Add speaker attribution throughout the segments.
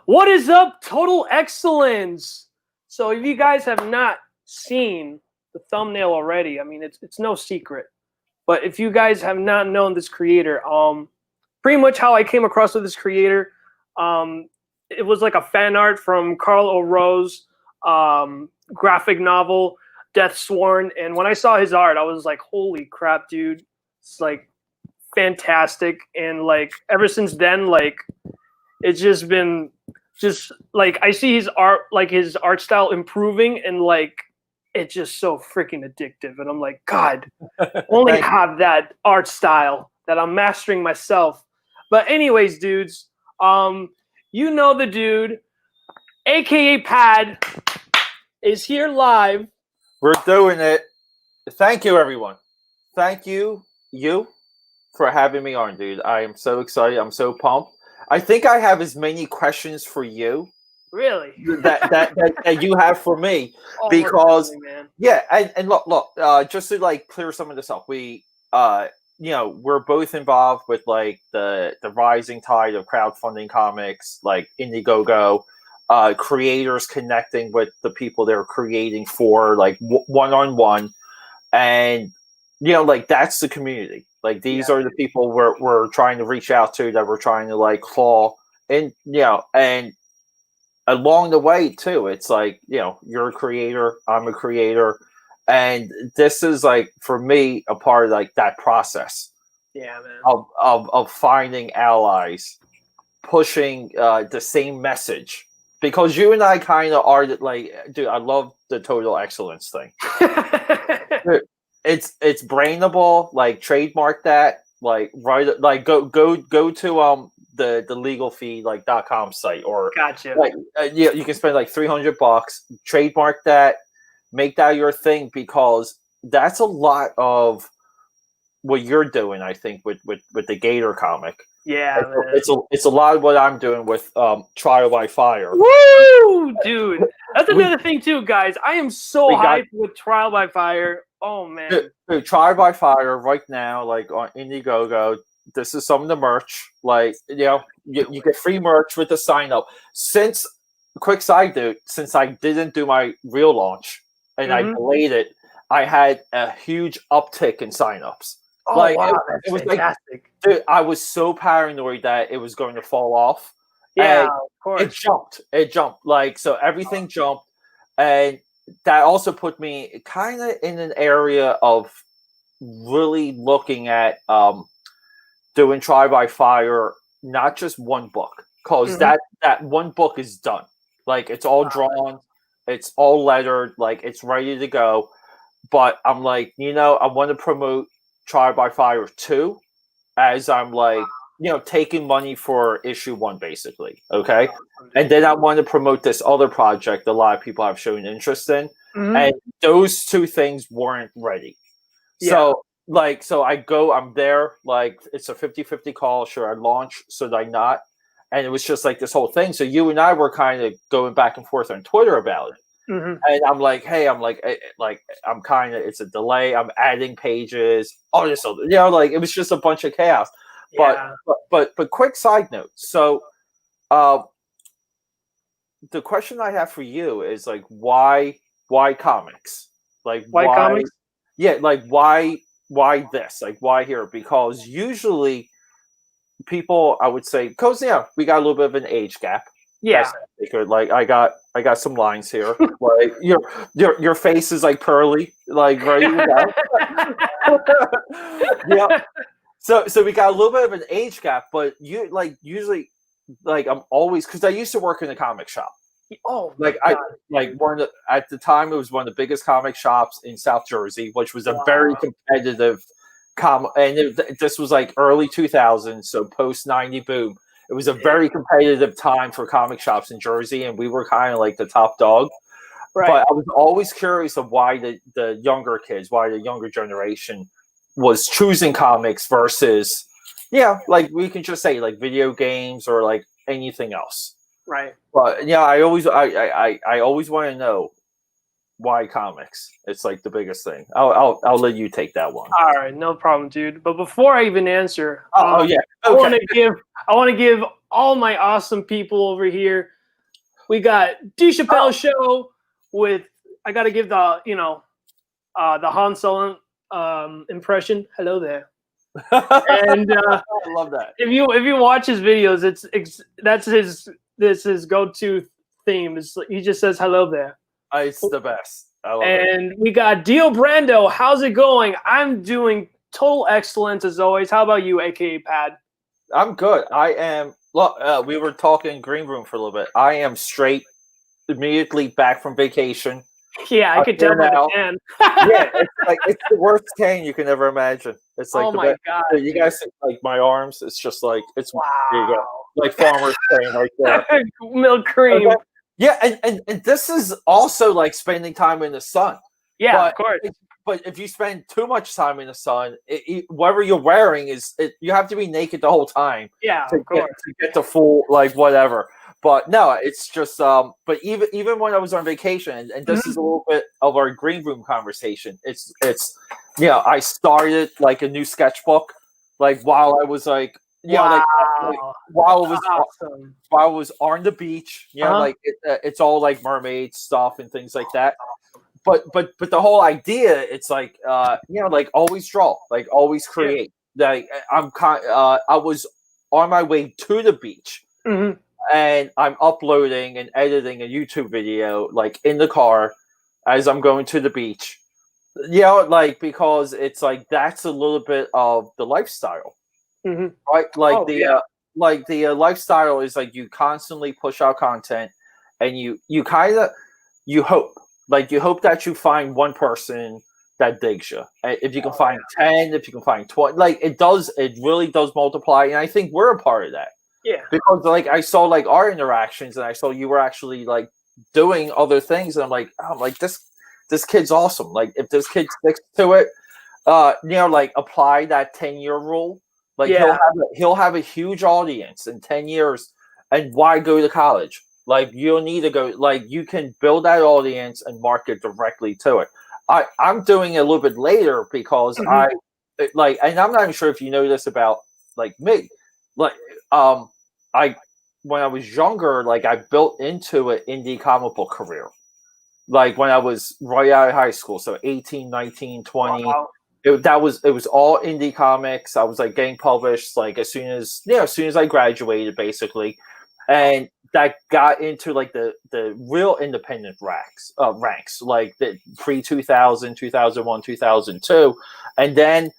Speaker 1: What is up, Total Excellence? So if you guys have not seen the thumbnail already, I mean, it's no secret. But if you guys have not known this creator, pretty much how I came across with this creator, it was like a fan art from Carl O'Rose graphic novel, Death Sworn. And when I saw his art, I was like, holy crap, dude. It's like fantastic. And like ever since then, like it's just been like I see his art, like his art style improving, and like it's just so freaking addictive. And I'm like, God, only have that art style that I'm mastering myself. But anyways, dudes, you know the dude, aka Pad, is here live.
Speaker 2: We're doing it. Thank you, everyone. Thank you for having me on, dude. I am so excited. I'm so pumped. I think I have as many questions for you.
Speaker 1: Really?
Speaker 2: that you have for me.
Speaker 1: Oh,
Speaker 2: because
Speaker 1: man.
Speaker 2: Yeah, and look, just to like clear some of this up, we we're both involved with like the rising tide of crowdfunding comics, like Indiegogo, creators connecting with the people they're creating for, like one-on-one, and like that's the community. Like these are the people we're trying to reach out to, that we're trying to like claw, and and along the way too, it's like you're a creator, I'm a creator, and this is like for me a part of like that process.
Speaker 1: Yeah, man.
Speaker 2: Of finding allies, pushing the same message, because you and I kind of are like, dude, I love the Total Excellence thing. Dude, it's brainable. Like trademark that. Like like go to the legal fee like .com site, or
Speaker 1: gotcha.
Speaker 2: Like you can spend like $300, trademark that, make that your thing, because that's a lot of what you're doing. I think with the Gator comic.
Speaker 1: Yeah,
Speaker 2: it's a lot of what I'm doing with Trial by Fire.
Speaker 1: Woo, dude! That's another thing too, guys. I am so hyped with Trial by Fire. Oh man,
Speaker 2: dude, Trial by Fire right now, like on Indiegogo. This is some of the merch. Like you get free merch with the sign up. Since quick side note, since I didn't do my real launch and I delayed it, I had a huge uptick in signups.
Speaker 1: Oh, like wow, it was fantastic.
Speaker 2: Like, dude, I was so paranoid that it was going to fall off.
Speaker 1: Yeah, of course.
Speaker 2: It jumped. Like, so everything jumped. And that also put me kind of in an area of really looking at doing Try by Fire, not just one book. Because that one book is done. Like, it's all drawn. It's all lettered. Like, it's ready to go. But I'm like, I want to promote Try by Fire 2 as I'm like, taking money for issue 1, basically. Okay. And then I want to promote this other project a lot of people have shown interest in. And those two things weren't ready. So I'm there, like it's a 50-50 call. Should I launch? Should I not? And it was just like this whole thing. So you and I were kind of going back and forth on Twitter about it. And I'm like, hey, I'm kind of, it's a delay. I'm adding pages. All this, like it was just a bunch of chaos.
Speaker 1: Yeah.
Speaker 2: But quick side note. So, the question I have for you is like, why comics? Like
Speaker 1: why comics?
Speaker 2: Yeah, like why this? Like why here? Because usually people, I would say, because we got a little bit of an age gap.
Speaker 1: Yeah.
Speaker 2: Like I got some lines here. Like your face is like pearly, like ready to go. Yeah. So we got a little bit of an age gap, but you like usually like I'm always, because I used to work in a comic shop.
Speaker 1: Oh,
Speaker 2: like God. At the time it was one of the biggest comic shops in South Jersey, which was a very competitive and this was like early 2000s, so post 90 boom. It was a very competitive time for comic shops in Jersey, and we were kind of like the top dog. Right. But I was always curious of why the younger kids, why the younger generation was choosing comics versus, like we can just say like video games or like anything else.
Speaker 1: Right.
Speaker 2: But I always want to know why comics. It's like the biggest thing. I'll let you take that one.
Speaker 1: All right, no problem, dude. But before I even answer,
Speaker 2: okay.
Speaker 1: I want to give all my awesome people over here. We got D Chappelle Show with, I got to give the, the Han Solo impression. Hello there. And
Speaker 2: I love that.
Speaker 1: If you watch his videos, that's his go-to theme. He just says hello there.
Speaker 2: It's the best. I love
Speaker 1: it. We got Dio Brando. How's it going? I'm doing total excellence as always. How about you, aka Pad?
Speaker 2: I'm good. I am. Look, we were talking green room for a little bit. I am straight, immediately back from vacation.
Speaker 1: Yeah, I could tell by the tan.
Speaker 2: Yeah, it's the worst tan you can ever imagine. It's like,
Speaker 1: oh my god,
Speaker 2: you guys see, like my arms. It's just like it's
Speaker 1: wow.
Speaker 2: There you go. Like farmer's tan right there.
Speaker 1: Milk cream.
Speaker 2: Okay. Yeah, and this is also like spending time in the sun.
Speaker 1: Yeah, of course.
Speaker 2: But if you spend too much time in the sun, whatever you're wearing you have to be naked the whole time.
Speaker 1: Yeah,
Speaker 2: to get the full like whatever. But no, it's just but even when I was on vacation, and this is a little bit of our green room conversation. It's I started like a new sketchbook like while I was like while I was on the beach, like it's all like mermaid stuff and things like that. But the whole idea, it's like like always draw, like always create. Like I was on my way to the beach.
Speaker 1: Mm-hmm.
Speaker 2: And I'm uploading and editing a YouTube video like in the car as I'm going to the beach. Like because it's like that's a little bit of the lifestyle, right? Like the lifestyle is like you constantly push out content, and you hope that you find one person that digs you. If you can find 10, if you can find 20, like it really does multiply, and I think we're a part of that.
Speaker 1: Yeah,
Speaker 2: because like I saw like our interactions, and I saw you were actually like doing other things, and I'm like this kid's awesome. Like if this kid sticks to it, like apply that 10-year rule. Like he'll have a huge audience in 10 years. And why go to college? Like you'll need to go. Like you can build that audience and market directly to it. I'm doing it a little bit later because and I'm not even sure if you know this about like me, like when I was younger, like I built into an indie comic book career. Like when I was right out of high school, so 18, 19, 20. Wow. It was all indie comics. I was like getting published like as soon as I graduated, basically. And that got into like the real independent ranks, like the pre-2000, 2001, 2002. And then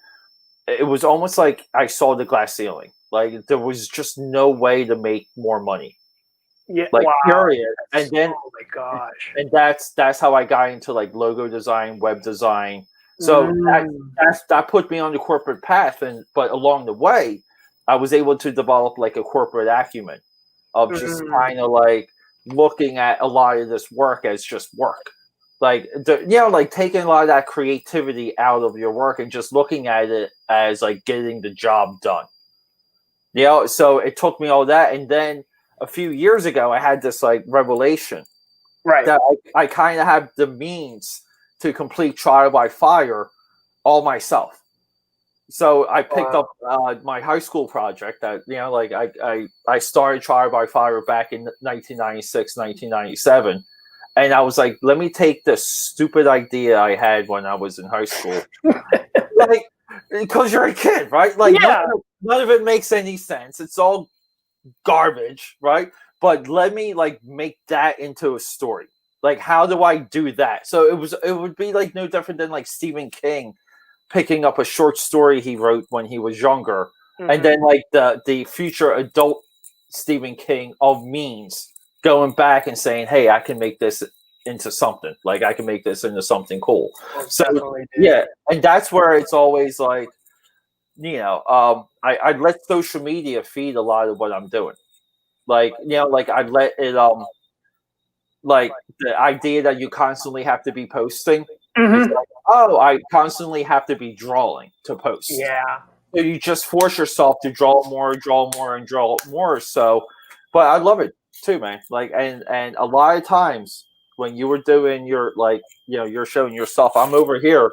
Speaker 2: it was almost like I saw the glass ceiling. Like there was just no way to make more money.
Speaker 1: Yeah,
Speaker 2: like period. And then
Speaker 1: oh my gosh.
Speaker 2: And that's how I got into like logo design, web design. So that put me on the corporate path, but along the way, I was able to develop like a corporate acumen of just kind of like looking at a lot of this work as just work. Like like taking a lot of that creativity out of your work and just looking at it as like getting the job done. So it took me all that, and then a few years ago, I had this like revelation,
Speaker 1: right?
Speaker 2: That I kind of have the means to complete Trial by Fire all myself. So I picked up my high school project that like I started Trial by Fire back in 1996, 1997. And I was like, let me take this stupid idea I had when I was in high school. Like, because you're a kid, right? Like, none of it makes any sense. It's all garbage, right? But let me, like, make that into a story. Like, how do I do that? So it would be, like, no different than, like, Stephen King picking up a short story he wrote when he was younger. And then, like, the future adult Stephen King of means going back and saying, hey, I can make this into something. Like, I can make this into something cool. So, and that's where it's always like, I let social media feed a lot of what I'm doing. Like, like I let it, like the idea that you constantly have to be posting. Like, I constantly have to be drawing to post.
Speaker 1: Yeah.
Speaker 2: So you just force yourself to draw more and draw more. So, but I love it too, man. Like, and a lot of times when you were doing your, like, you're showing your stuff, I'm over here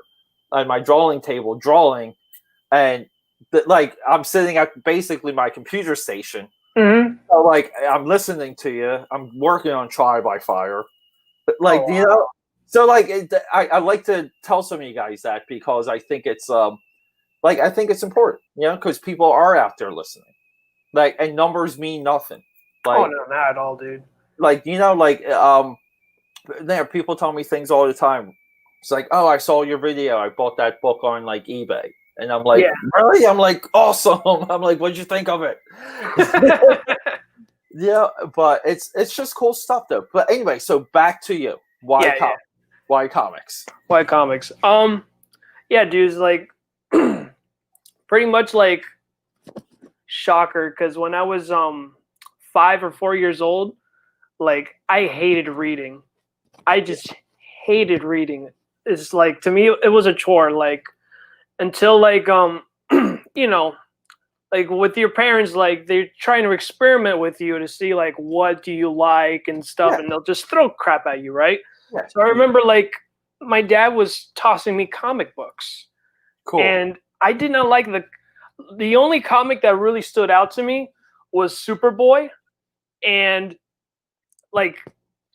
Speaker 2: on my drawing table drawing, and like I'm sitting at basically my computer station,
Speaker 1: Mm-hmm.
Speaker 2: So, like, I'm listening to you. I'm working on Trial by Fire. But, like,
Speaker 1: Oh,
Speaker 2: you
Speaker 1: wow.
Speaker 2: know, so, like, I like to tell some of you guys that because I think it's, like, I think it's important, you know, because people are out there listening. Like, and numbers mean nothing.
Speaker 1: Oh,
Speaker 2: Like,
Speaker 1: no, not at all, dude.
Speaker 2: you know, like, there people tell me things all the time. It's like, oh, I saw your video. I bought that book on like eBay, and I'm like,
Speaker 1: Yeah.
Speaker 2: really? I'm like, awesome. I'm like, what'd you think of it? Yeah, but it's just cool stuff though. But anyway, so back to you. Why
Speaker 1: Yeah, yeah.
Speaker 2: Why comics?
Speaker 1: Why comics? Yeah, dudes, like, pretty much like shocker, because when I was 5 or 4 years old, like I hated reading. I just hated reading. It's like, to me it was a chore. Like, until like you know, like with your parents, like they're trying to experiment with you to see like what do you like and stuff,
Speaker 2: Yeah,
Speaker 1: and they'll just throw crap at you, right?
Speaker 2: yeah,
Speaker 1: So I remember like my dad was tossing me comic books,
Speaker 2: cool.
Speaker 1: and I did not like the only comic that really stood out to me was Superboy. And like,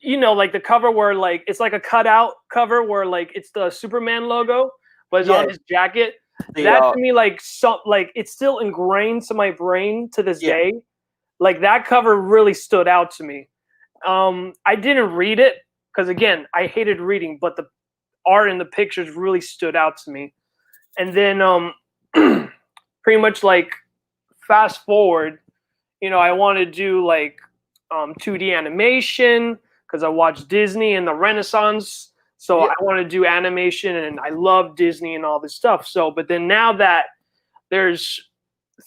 Speaker 1: like the cover where like it's like a cutout cover where like it's the Superman logo, but it's
Speaker 2: Yeah,
Speaker 1: on his jacket.
Speaker 2: the
Speaker 1: That to me, like, like it's still ingrained to my brain to this
Speaker 2: yeah,
Speaker 1: day. Like, that cover really stood out to me. I didn't read it because, again, I hated reading, but the art and the pictures really stood out to me. And then pretty much like fast forward, I want to do like 2D animation because I watched Disney and the Renaissance. So
Speaker 2: yeah,
Speaker 1: I want to do animation, and I love Disney and all this stuff. So, but then now that there's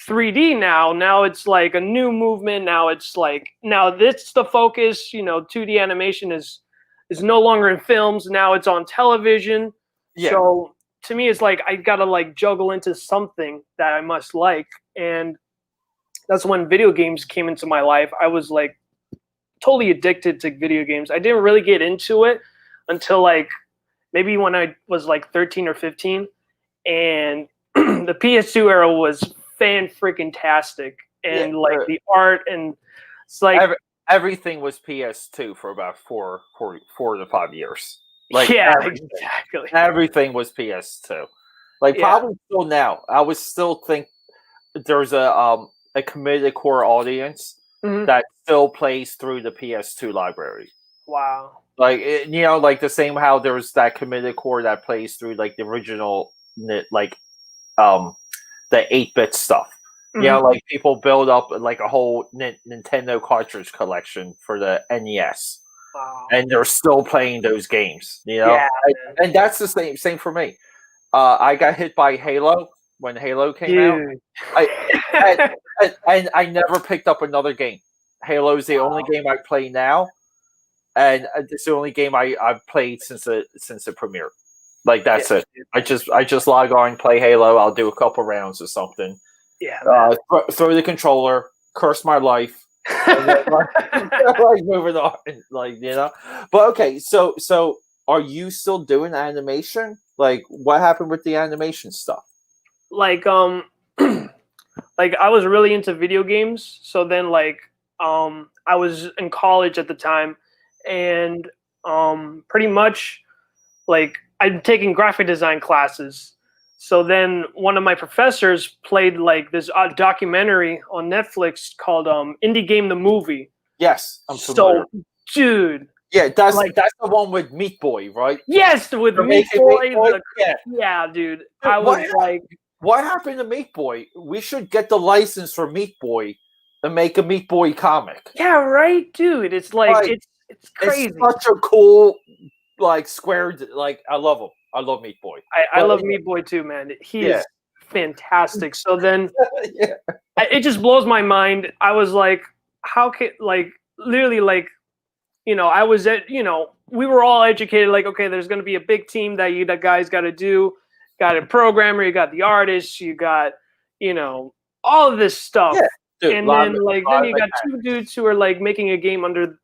Speaker 1: 3D now it's like a new movement. Now it's like, now this the focus. 2D animation is no longer in films. Now it's on television.
Speaker 2: yeah.
Speaker 1: So to me, it's like I gotta like juggle into something that I must like, and that's when video games came into my life. I was like totally addicted to video games. I didn't really get into it until like maybe when I was like 13 or 15, and the PS2 era was fan freaking tastic,
Speaker 2: Yeah,
Speaker 1: and like the art, and it's like
Speaker 2: everything was PS2 for about 4 to 5 years. Like
Speaker 1: yeah,
Speaker 2: everything,
Speaker 1: exactly.
Speaker 2: everything was PS2. Like
Speaker 1: Yeah.
Speaker 2: probably still now, I would still think there's a committed core audience
Speaker 1: Mhm.
Speaker 2: that still plays through the PS2 library.
Speaker 1: Wow.
Speaker 2: Like like the same how there's that committed core that plays through like the original like um the 8-bit stuff.
Speaker 1: Mhm.
Speaker 2: Like people build up like a whole Nintendo cartridge collection for the NES,
Speaker 1: Wow.
Speaker 2: and they're still playing those games.
Speaker 1: Yeah, man.
Speaker 2: And that's the same for me. I got hit by Halo when Halo came out.
Speaker 1: Dude.
Speaker 2: I and I never picked up another game. Halo is the only
Speaker 1: Wow.
Speaker 2: game I play now, and it's the only game I've played since it premiered. Like
Speaker 1: Yeah,
Speaker 2: that's it.
Speaker 1: dude.
Speaker 2: I just log on, play Halo. I'll do a couple rounds or something.
Speaker 1: Yeah, man.
Speaker 2: Throw the controller, curse my life, and then, like moving on, like But okay, so are you still doing animation? Like, what happened with the animation stuff?
Speaker 1: Like like I was really into video games, so then like I was in college at the time, and pretty much like I'm taking graphic design classes. So then one of my professors played like this documentary on Netflix called Indie Game the Movie.
Speaker 2: Yes, I'm familiar.
Speaker 1: So dude,
Speaker 2: Yeah, that's
Speaker 1: like,
Speaker 2: the one with Meat Boy, right?
Speaker 1: yes, with
Speaker 2: They're
Speaker 1: Meat
Speaker 2: making
Speaker 1: Boy,
Speaker 2: Meat Boy? Yeah.
Speaker 1: yeah, dude.
Speaker 2: Dude,
Speaker 1: I was like,
Speaker 2: what happened to Meat Boy? We should get the license for Meat Boy and make a Meat Boy comic.
Speaker 1: yeah, right, dude. It's like,
Speaker 2: Like,
Speaker 1: it's crazy.
Speaker 2: It's such a cool, like, square. Like, I love him. I love Meat Boy.
Speaker 1: I love Meat Boy too, man. He is fantastic. So then
Speaker 2: Yeah.
Speaker 1: it just blows my mind. I was like, how can, like, literally, like, I was at, we were all educated, like, okay, there's going to be a big team that you guys got to do. Got a programmer, you got the artist, you got, all of this stuff.
Speaker 2: Yeah, dude,
Speaker 1: And then you got two dudes who are like making a game under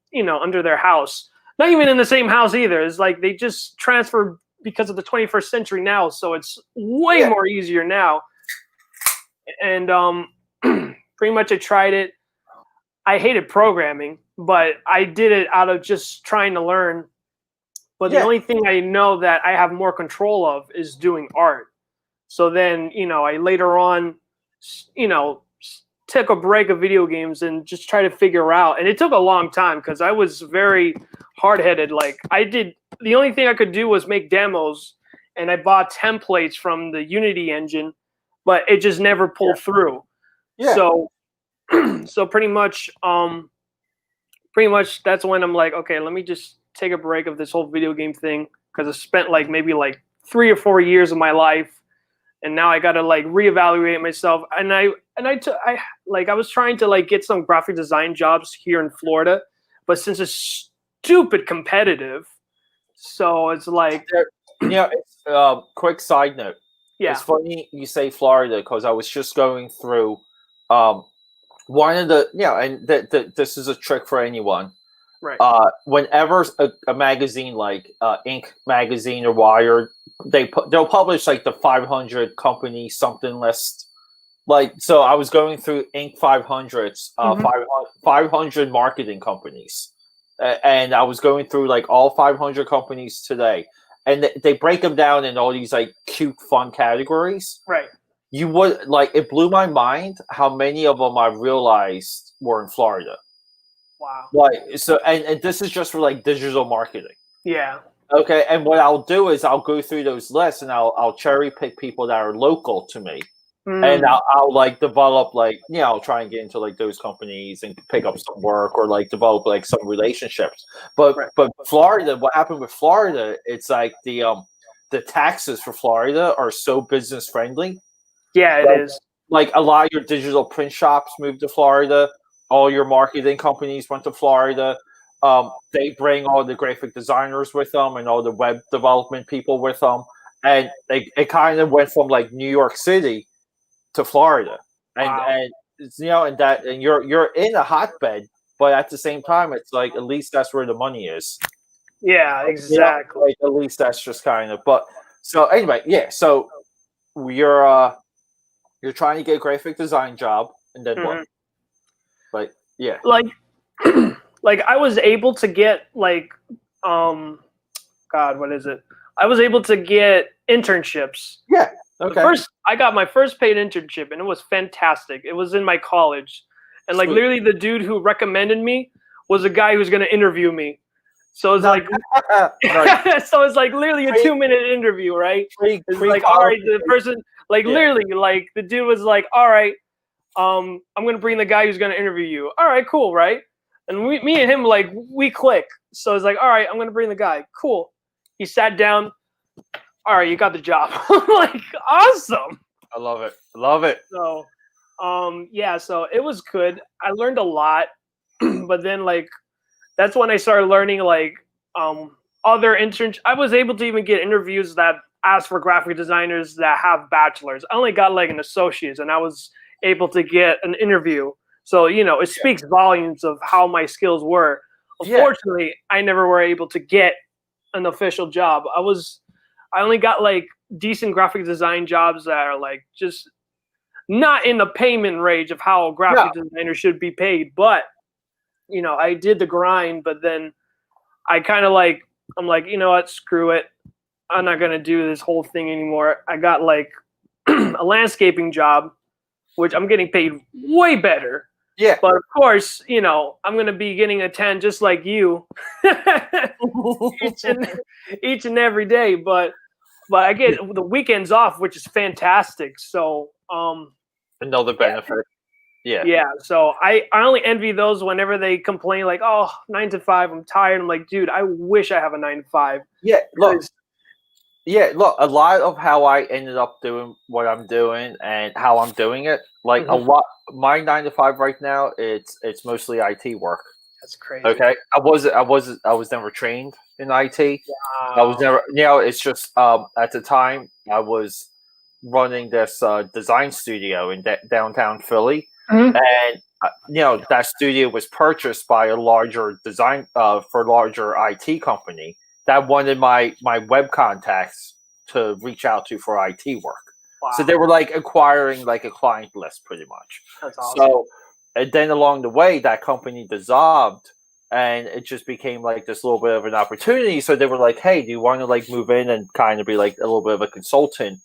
Speaker 1: their house. Not even in the same house either. It's like they just transferred because of the 21st century now, so it's way more easier now. And pretty much I tried it. I hated programming, but I did it out of just trying to learn. But the
Speaker 2: Yeah.
Speaker 1: only thing I know that I have more control of is doing art. So then, I later on, took a break of video games and just try to figure out. And it took a long time because I was very hard-headed. Like the only thing I could do was make demos, and I bought templates from the Unity engine, but it just never pulled through.
Speaker 2: Yeah.
Speaker 1: So, so pretty much that's when I'm like, okay, let me just take a break of this whole video game thing because I spent maybe 3 or 4 years of my life, and now I gotta reevaluate myself. And I was trying to get some graphic design jobs here in Florida, but since it's stupid competitive, so it's
Speaker 2: quick side note.
Speaker 1: Yeah.
Speaker 2: It's funny you say Florida because I was just going through one of the and this is a trick for anyone.
Speaker 1: Right.
Speaker 2: Whenever a magazine like Inc. magazine or Wired, they'll publish the 500 company something list. So I was going through Inc. 500's 500 marketing companies, and I was going through all 500 companies today, and they break them down in all these cute fun categories.
Speaker 1: Right.
Speaker 2: You would it blew my mind how many of them I realized were in Florida.
Speaker 1: Wow.
Speaker 2: So and this is just for digital marketing.
Speaker 1: Yeah.
Speaker 2: Okay, and what I'll do is I'll go through those lists and I'll cherry pick people that are local to me, and I'll develop try and get into those companies and pick up some work or develop some relationships. But Florida, what happened with Florida? It's the taxes for Florida are so business friendly.
Speaker 1: Yeah, it is.
Speaker 2: A lot of your digital print shops moved to Florida. All your marketing companies went to Florida. They bring all the graphic designers with them and all the web development people with them. And it kind of went from New York City to Florida. And you're in a hotbed, but at the same time, it's at least that's where the money is.
Speaker 1: Yeah, exactly.
Speaker 2: At least that's just kind of, but so anyway, yeah. So you're trying to get a graphic design job, and then what? Yeah.
Speaker 1: I was able to get God, what is it? I was able to get internships.
Speaker 2: Yeah. Okay.
Speaker 1: I got my first paid internship, and it was fantastic. It was in my college, and
Speaker 2: Sweet.
Speaker 1: literally the dude who recommended me was a guy who was going to interview me. So it's so it's literally a 2-minute interview, right? It's all right, the person literally the dude was all right, I'm gonna bring the guy who's gonna interview you. All right, cool, right? And me and him we click. So it's all right, I'm gonna bring the guy. Cool. He sat down. All right, you got the job. Awesome.
Speaker 2: I love it. Love it.
Speaker 1: So, so it was good. I learned a lot, but then that's when I started learning other interns. I was able to even get interviews that asked for graphic designers that have bachelors. I only got an associate's, and I was able to get an interview. So, it speaks volumes of how my skills were. Unfortunately, I never were able to get an official job. I only got decent graphic design jobs that are just not in the payment range of how a graphic designer should be paid. But, I did the grind, but then I kind of I'm you know what, screw it. I'm not going to do this whole thing anymore. I got a landscaping job, which I'm getting paid way better.
Speaker 2: Yeah.
Speaker 1: But of course, I'm going to be getting a 10 just like you each and every day. But I get the weekends off, which is fantastic. So
Speaker 2: another benefit. Yeah.
Speaker 1: Yeah. So I only envy those whenever they complain 9 to 5, I'm tired. I'm dude, I wish I have a 9 to 5.
Speaker 2: Yeah. Look, a lot of how I ended up doing what I'm doing and how I'm doing it, a lot, my 9 to 5 right now, it's mostly IT work.
Speaker 1: That's crazy.
Speaker 2: Okay. I was never trained in IT.
Speaker 1: Wow.
Speaker 2: I was never, it's just, at the time I was running this design studio in downtown Philly. And that studio was purchased by a larger larger IT company that wanted my web contacts to reach out to for IT work. Wow. So they were acquiring a client list pretty much.
Speaker 1: That's awesome.
Speaker 2: So and then along the way, that company dissolved, and it just became like this little bit of an opportunity. So they were like, "Hey, do you want to like move in and kind of be like a little bit of a consultant?"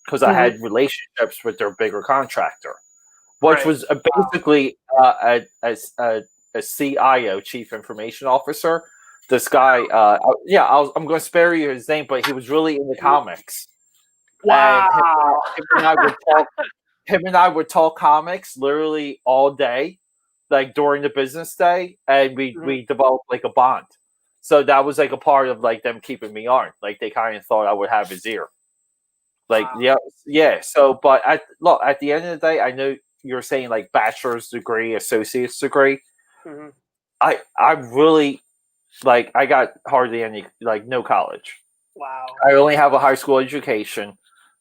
Speaker 2: Because I had relationships with their bigger contractor, which was basically a CIO, Chief Information Officer. This guy, I'm going to spare you his name, but he was really in the comics.
Speaker 1: Wow.
Speaker 2: And him and I would talk comics literally all day, like during the business day, and we developed like a bond. So that was like a part of like them keeping me on. Like they kind of thought I would have his ear. Like yeah. So, but at the end of the day, I know you're saying like bachelor's degree, associate's degree. I really like I got hardly any like no college.
Speaker 1: Wow.
Speaker 2: I only have a high school education.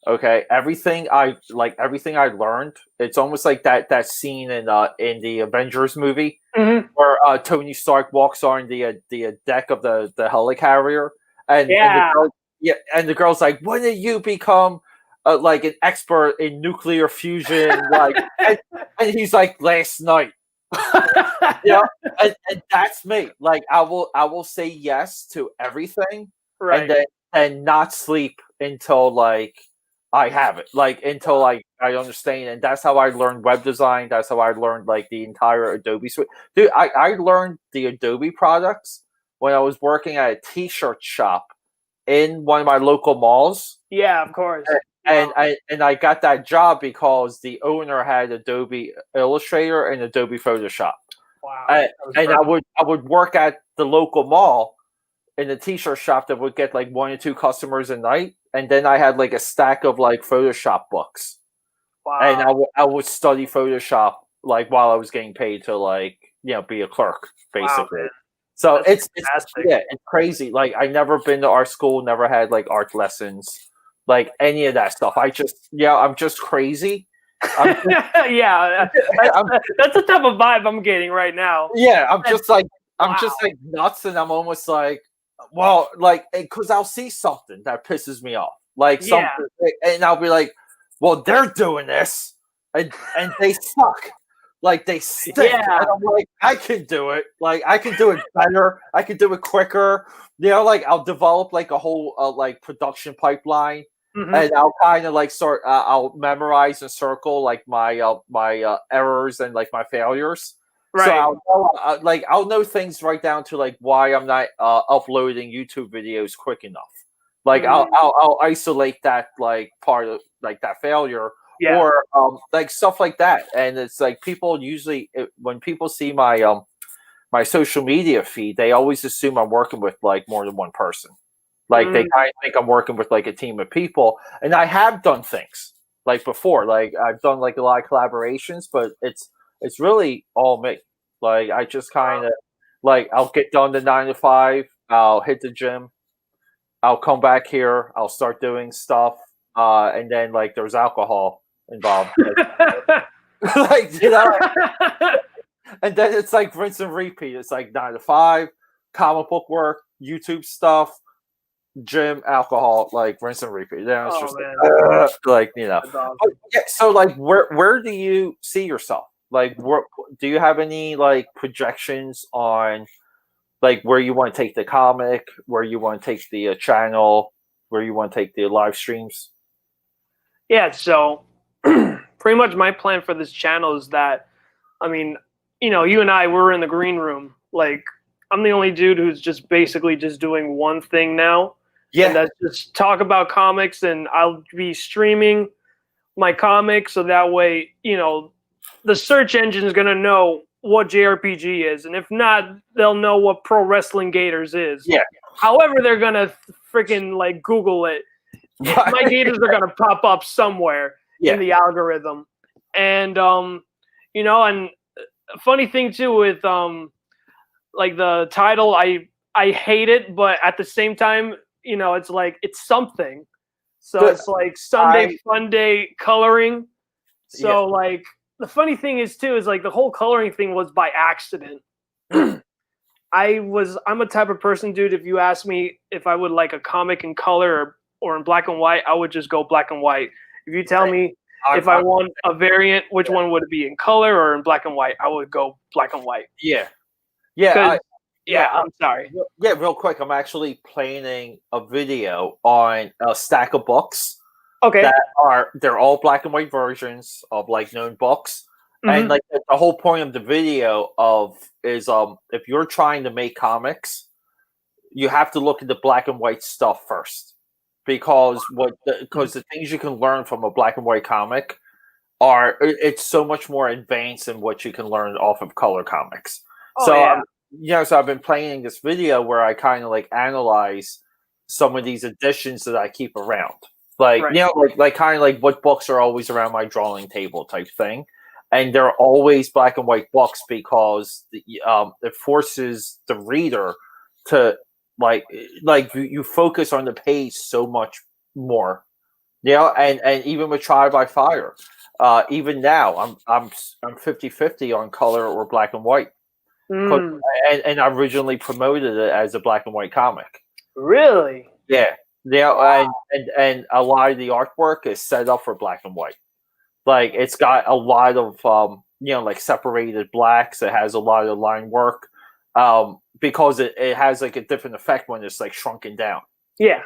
Speaker 2: Okay, everything I learned. It's almost like that scene in the Avengers movie where Tony Stark walks on the deck of the helicarrier, and the girl's like, "When did you become like an expert in nuclear fusion?" Like, and he's like, "Last night." And that's me. Like, I will say yes to everything, and not sleep until like I have it, like until I understand. And that's how I learned web design. That's how I learned like the entire Adobe suite. Dude, I learned the Adobe products when I was working at a t-shirt shop in one of my local malls.
Speaker 1: Yeah, of course.
Speaker 2: And I got that job because the owner had Adobe Illustrator and Adobe Photoshop.
Speaker 1: Wow.
Speaker 2: And I would work at the local mall in the t-shirt shop that would get like 1 or 2 customers a night, and then I had like a stack of like Photoshop books.
Speaker 1: Wow.
Speaker 2: And I would study Photoshop like while I was getting paid to like be a clerk basically.
Speaker 1: Wow,
Speaker 2: so
Speaker 1: it's
Speaker 2: it's crazy. Like I never been to art school, never had like art lessons, like any of that stuff. I'm just crazy.
Speaker 1: That's the type of vibe I'm getting right now.
Speaker 2: Yeah, I'm just like nuts, and I'm almost like, well, like because I'll see something that pisses me off, like something, and I'll be like, well, they're doing this, and they suck, like they stink. And I'm like, I can do it, like I can do it better, I can do it quicker. Like I'll develop like a whole like production pipeline. And I'll kind of like I'll memorize and circle like my errors and like my failures. Right. So I'll know things right down to like why I'm not uploading YouTube videos quick enough. Like I'll isolate that like part of like that failure or like stuff like that. And it's like people usually when people see my my social media feed, they always assume I'm working with like more than one person. Like they kind of think I'm working with like a team of people, and I have done things like before. Like I've done like a lot of collaborations, but it's really all me. Like I just kind of like I'll get done the 9 to 5. I'll hit the gym. I'll come back here. I'll start doing stuff, and then like there's alcohol involved. Like and then it's like rinse and repeat. It's like 9 to 5, comic book work, YouTube stuff. Gym, alcohol, like rinse and repeat. Then it's just like awesome. So like where do you see yourself? Like do you have any like projections on like where you want to take the comic, where you want to take the channel, where you want to take the live streams?
Speaker 1: Yeah, so pretty much my plan for this channel is that, I mean, you and I were in the green room. Like I'm the only dude who's just basically just doing one thing now. Yeah, and that's just talk about comics, and I'll be streaming my comics so that way, the search engine is gonna know what JRPG is, and if not, they'll know what Pro Wrestling Gators is.
Speaker 2: Yeah.
Speaker 1: However, they're gonna freaking like Google it. Right. My Gators are gonna pop up somewhere in the algorithm, and and funny thing too with like the title, I hate it, but at the same time, it's like it's something. So it's like Sunday Fun Day coloring. So like the funny thing is too is like the whole coloring thing was by accident. I'm a type of person, dude. If you ask me if I would like a comic in color or in black and white, I would just go black and white. If you tell me if I want a variant, which one would it be, in color or in black and white? I would go black and white.
Speaker 2: Yeah.
Speaker 1: I'm sorry.
Speaker 2: Yeah, real quick. I'm actually planning a video on a stack of books.
Speaker 1: Okay.
Speaker 2: They're all black and white versions of like known books. And like the whole point of the video is if you're trying to make comics, you have to look at the black and white stuff first. Because the things you can learn from a black and white comic it's so much more advanced than what you can learn off of color comics. So I've been planning this video where I kind of like analyze some of these editions that I keep around. Like, like kind of like what books are always around my drawing table type thing. And they're always black and white books because it forces the reader to like you focus on the page so much more. And even with Trial by Fire, even now I'm 50-50 on color or black and white. And I originally promoted it as a black and white comic.
Speaker 1: Really?
Speaker 2: Yeah. Wow. And a lot of the artwork is set up for black and white. Like it's got a lot of like separated blacks. It has a lot of line work because it has like a different effect when it's like shrunken down.
Speaker 1: Yeah.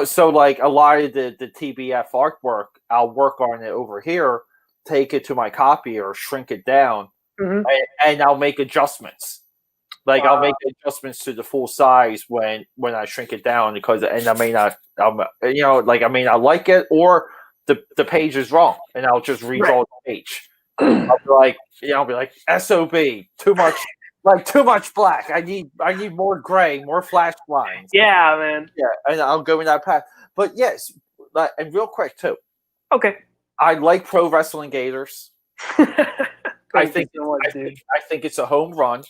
Speaker 2: So like a lot of the TBF artwork, I'll work on it over here, take it to my copier, shrink it down, and I'll make adjustments. Like I'll make adjustments to the full size when I shrink it down I may not like it or the page is wrong and I'll just redraw the page. I'll be like SOB, too much black. I need more gray, more flash lines.
Speaker 1: Yeah, man.
Speaker 2: Yeah, and I'll go in that path. But yes, and real quick too.
Speaker 1: Okay.
Speaker 2: I like Pro Wrestling Gators. I think it's a home run.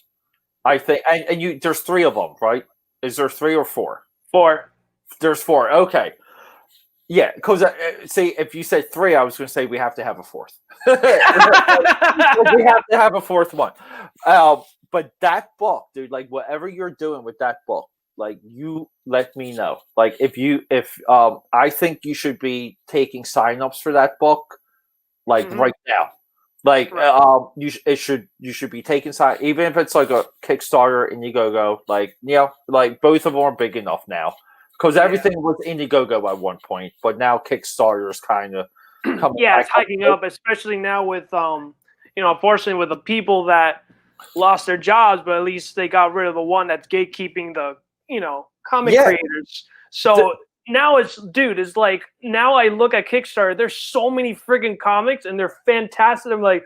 Speaker 2: I think, and there's 3 of them, right? Is there 3 or 4?
Speaker 1: 4.
Speaker 2: There's 4. Okay. Yeah, because see, if you said 3, I was going to say we have to have a 4th. We have to have a 4th one. But that book, dude, like whatever you're doing with that book, like you let me know. Like if I think you should be taking signups for that book, like right now. Like you should be taking sign, even if it's like a Kickstarter, Indiegogo. Like like both of them are big enough now because everything was Indiegogo at one point, but now Kickstarter is kind of coming.
Speaker 1: Yeah, it's hiking up, especially now with unfortunately with the people that lost their jobs, but at least they got rid of the one that's gatekeeping the comic creators. So. Now it's like now I look at Kickstarter. There's so many friggin' comics and they're fantastic. I'm like,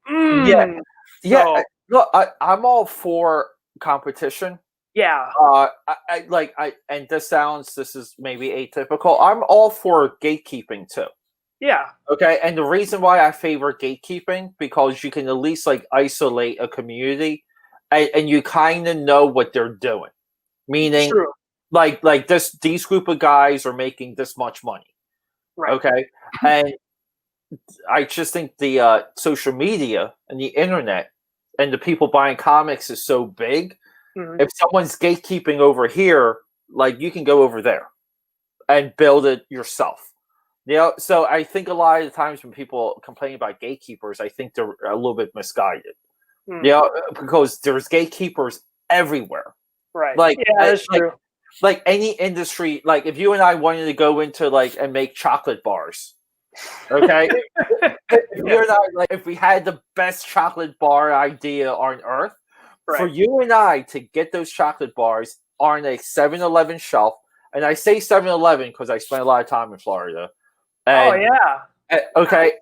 Speaker 2: yeah. Look, I'm all for competition.
Speaker 1: Yeah.
Speaker 2: And this is maybe atypical. I'm all for gatekeeping too.
Speaker 1: Yeah.
Speaker 2: Okay. And the reason why I favor gatekeeping because you can at least like isolate a community, and you kind of know what they're doing. Meaning. True. Like these group of guys are making this much money,
Speaker 1: right?
Speaker 2: Okay, and I just think the social media and the internet and the people buying comics is so big. If someone's gatekeeping over here, like you can go over there and build it yourself. So I think a lot of the times when people complain about gatekeepers, I think they're a little bit misguided. Because there's gatekeepers everywhere.
Speaker 1: Right. Like that's true.
Speaker 2: Like any industry, like if you and I wanted to go into like and make chocolate bars, okay? If we had the best chocolate bar idea on earth, for you and I to get those chocolate bars on a 7-Eleven shelf, and I say 7-Eleven because I spent a lot of time in Florida. And, okay,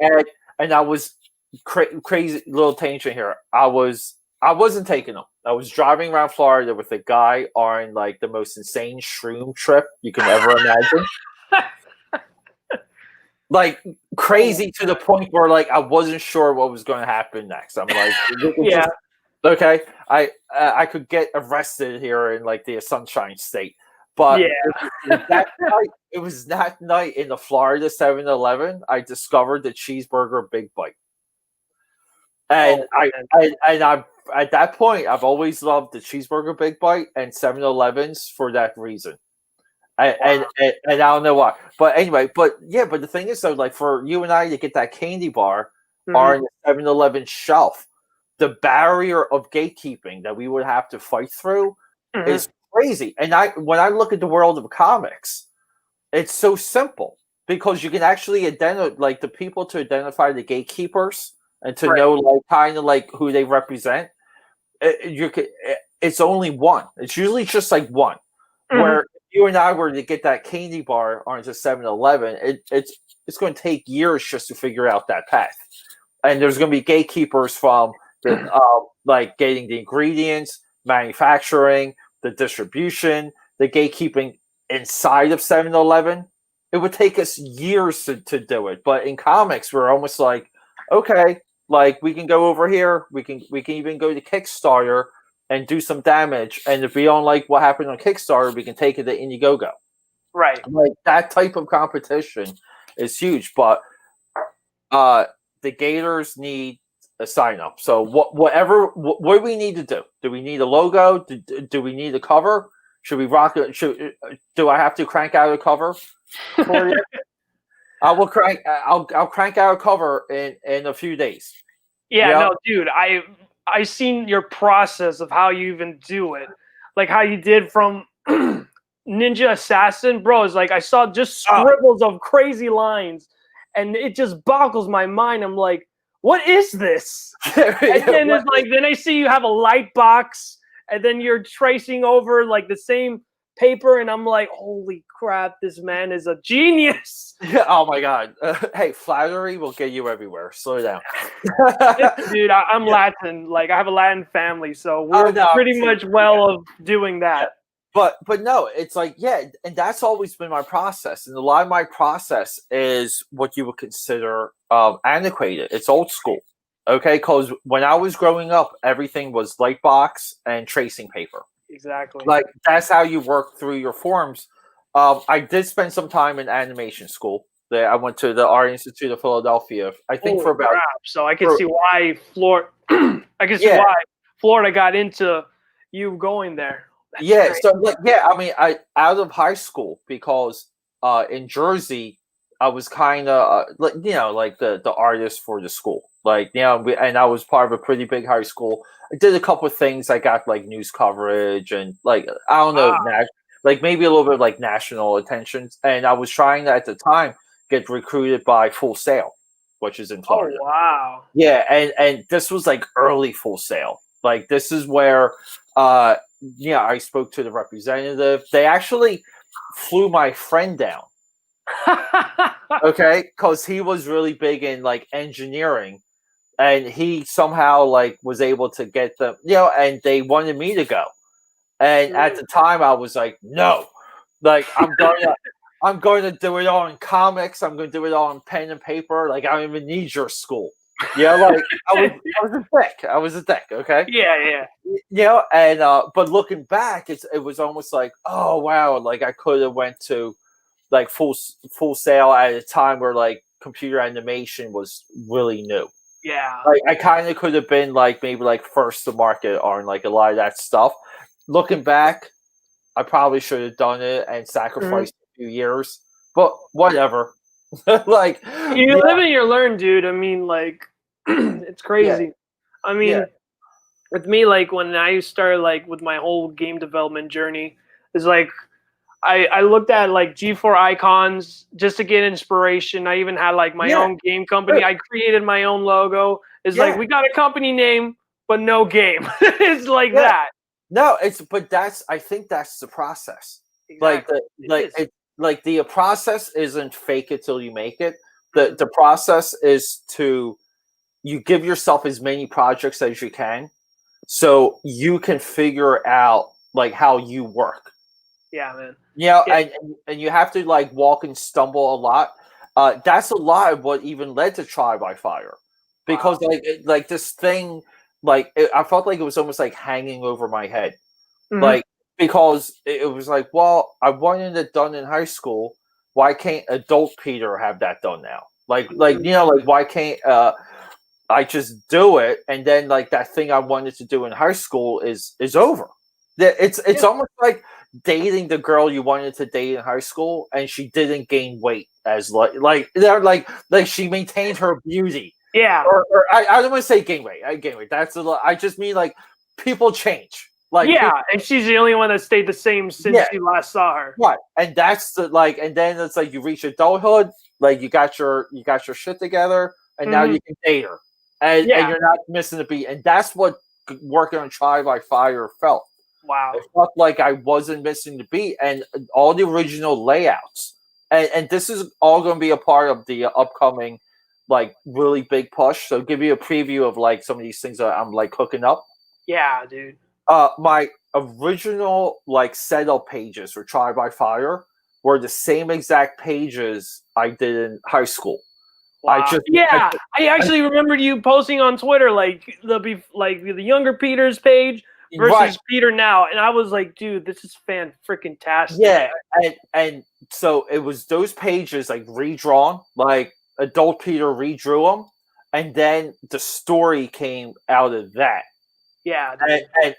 Speaker 2: and I was crazy little tangent here. I wasn't taking them. I was driving around Florida with a guy on like the most insane shroom trip you can ever imagine. Like crazy to the point where like I wasn't sure what was going to happen next. I'm like, okay, I could get arrested here in like the Sunshine State. But it was that night in the Florida 7-Eleven I discovered the cheeseburger Big Bite. And I'm at that point, I've always loved the cheeseburger Big Bite and 7-Elevens for that reason. And I don't know why. But anyway, but the thing is though, like for you and I to get that candy bar on the 7-Eleven shelf, the barrier of gatekeeping that we would have to fight through is crazy. And when I look at the world of comics, it's so simple because you can actually identify like the people to identify the gatekeepers and to know like kind of like who they represent. It's only one. It's usually just like one. Where if you and I were to get that candy bar onto 7-Eleven, it's going to take years just to figure out that path. And there's going to be gatekeepers from the like getting the ingredients, manufacturing, the distribution, the gatekeeping inside of 7-Eleven. It would take us years to do it. But in comics, we're almost like, okay, like we can go over here. We can even go to Kickstarter and do some damage. And if we don't like what happened on Kickstarter, we can take it to Indiegogo.
Speaker 1: Right.
Speaker 2: Like that type of competition is huge. But the Gators need a sign up. So what do we need to do? Do we need a logo? Do we need a cover? Should we rock it? Do I have to crank out a cover for you? I'll crank out a cover in a few days.
Speaker 1: Yeah, no, dude, I seen your process of how you even do it, like how you did from Ninja Assassin, bro. It's like I saw just scribbles of crazy lines, and it just boggles my mind. I'm like, what is this? And then it's like, then I see you have a light box, and then you're tracing over like the same paper, and I'm like, holy crap, this man is a genius.
Speaker 2: Oh my god. Hey, flattery will get you everywhere. Slow down.
Speaker 1: Dude, I'm Latin. Like I have a Latin family, so we're pretty much of doing that.
Speaker 2: But no, it's like, and that's always been my process. And a lot of my process is what you would consider antiquated. It's old school. Okay, because when I was growing up, everything was light box and tracing paper.
Speaker 1: Exactly.
Speaker 2: Like that's how you work through your forms. I did spend some time in animation school. I went to the Art Institute of Philadelphia. I think for about.
Speaker 1: So I can see why Florida. I can see why Florida got into you going there. That's great.
Speaker 2: So like I mean, I out of high school because in Jersey I was kind of like like the artist for the school. Like and I was part of a pretty big high school. I did a couple of things. I got like news coverage and like I don't know, like maybe a little bit of like national attention. And I was trying to at the time get recruited by Full Sail, which is in Florida.
Speaker 1: Oh wow!
Speaker 2: Yeah, and this was like early Full Sail. Like this is where I spoke to the representative. They actually flew my friend down. Okay, because he was really big in like engineering. And he somehow like was able to get them, and they wanted me to go. And at the time I was like, no, like I'm going to do it all in comics. I'm going to do it all in pen and paper. Like I don't even need your school. Like I was a dick. Okay.
Speaker 1: Yeah.
Speaker 2: And but looking back, it was almost like, oh wow, like I could have went to like Full Sail at a time where like computer animation was really new.
Speaker 1: Yeah,
Speaker 2: like I kind of could have been like maybe like first to market on like a lot of that stuff. Looking back, I probably should have done it and sacrificed a few years, but whatever. Like
Speaker 1: you live and you learn, dude. I mean, like it's crazy. Yeah. I mean, with me, like when I started like with my whole game development journey, it's like I looked at like G4 icons just to get inspiration. I even had like my own game company. I created my own logo. It's like we got a company name, but no game. It's like that.
Speaker 2: No, I think that's the process. Exactly. Like the process isn't fake it till you make it. The process is you give yourself as many projects as you can, so you can figure out like how you work.
Speaker 1: Yeah, man.
Speaker 2: And you have to like walk and stumble a lot. That's a lot of what even led to Try by Fire, because like this thing, like I felt like it was almost like hanging over my head, like because it was like, well, I wanted it done in high school. Why can't adult Peter have that done now? Like why can't I just do it? And then like that thing I wanted to do in high school is over. It's almost like dating the girl you wanted to date in high school, and she didn't gain weight as like they're like she maintained her beauty.
Speaker 1: Yeah.
Speaker 2: Or I don't want to say gain weight. I gain weight. That's a lot. I just mean like people change. Like
Speaker 1: yeah, and she's the only one that stayed the same since you last saw her.
Speaker 2: Right, and that's the like, and then it's like you reach adulthood, like you got your shit together, and now you can date her, and you're not missing a beat, and that's what working on Trial by Fire felt.
Speaker 1: Wow,
Speaker 2: it felt like I wasn't missing the beat, and all the original layouts, and this is all going to be a part of the upcoming, like really big push. So give you a preview of like some of these things that I'm like hooking up.
Speaker 1: Yeah, dude.
Speaker 2: My original like setup pages for Trial by Fire were the same exact pages I did in high school.
Speaker 1: Wow. I actually remembered you posting on Twitter like the younger Peter's page versus Peter now, and I was like, dude, this is fan-freaking-tastic.
Speaker 2: Yeah, and so it was those pages like redrawn, like adult Peter redrew them, and then the story came out of that.
Speaker 1: Yeah,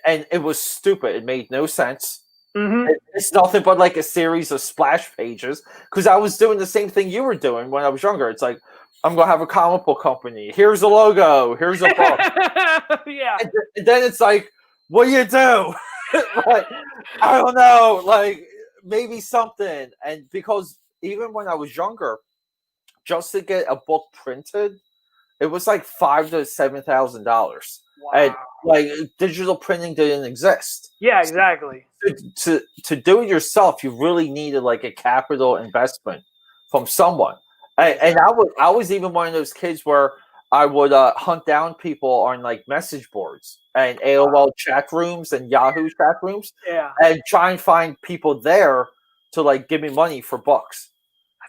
Speaker 2: and it was stupid. It made no sense.
Speaker 1: Mm-hmm.
Speaker 2: It's nothing but like a series of splash pages, because I was doing the same thing you were doing when I was younger. It's like, I'm gonna have a comic book company. Here's a logo. Here's a book.
Speaker 1: Yeah.
Speaker 2: And then it's like, what do you do? Like, I don't know. Like maybe something. And because even when I was younger, just to get a book printed, it was like $5,000 to $7,000.
Speaker 1: Wow.
Speaker 2: And like digital printing didn't exist.
Speaker 1: Yeah, exactly.
Speaker 2: So to do it yourself, you really needed like a capital investment from someone. And I was even one of those kids where I would hunt down people on like message boards and AOL chat rooms and Yahoo chat rooms, and try and find people there to like give me money for books.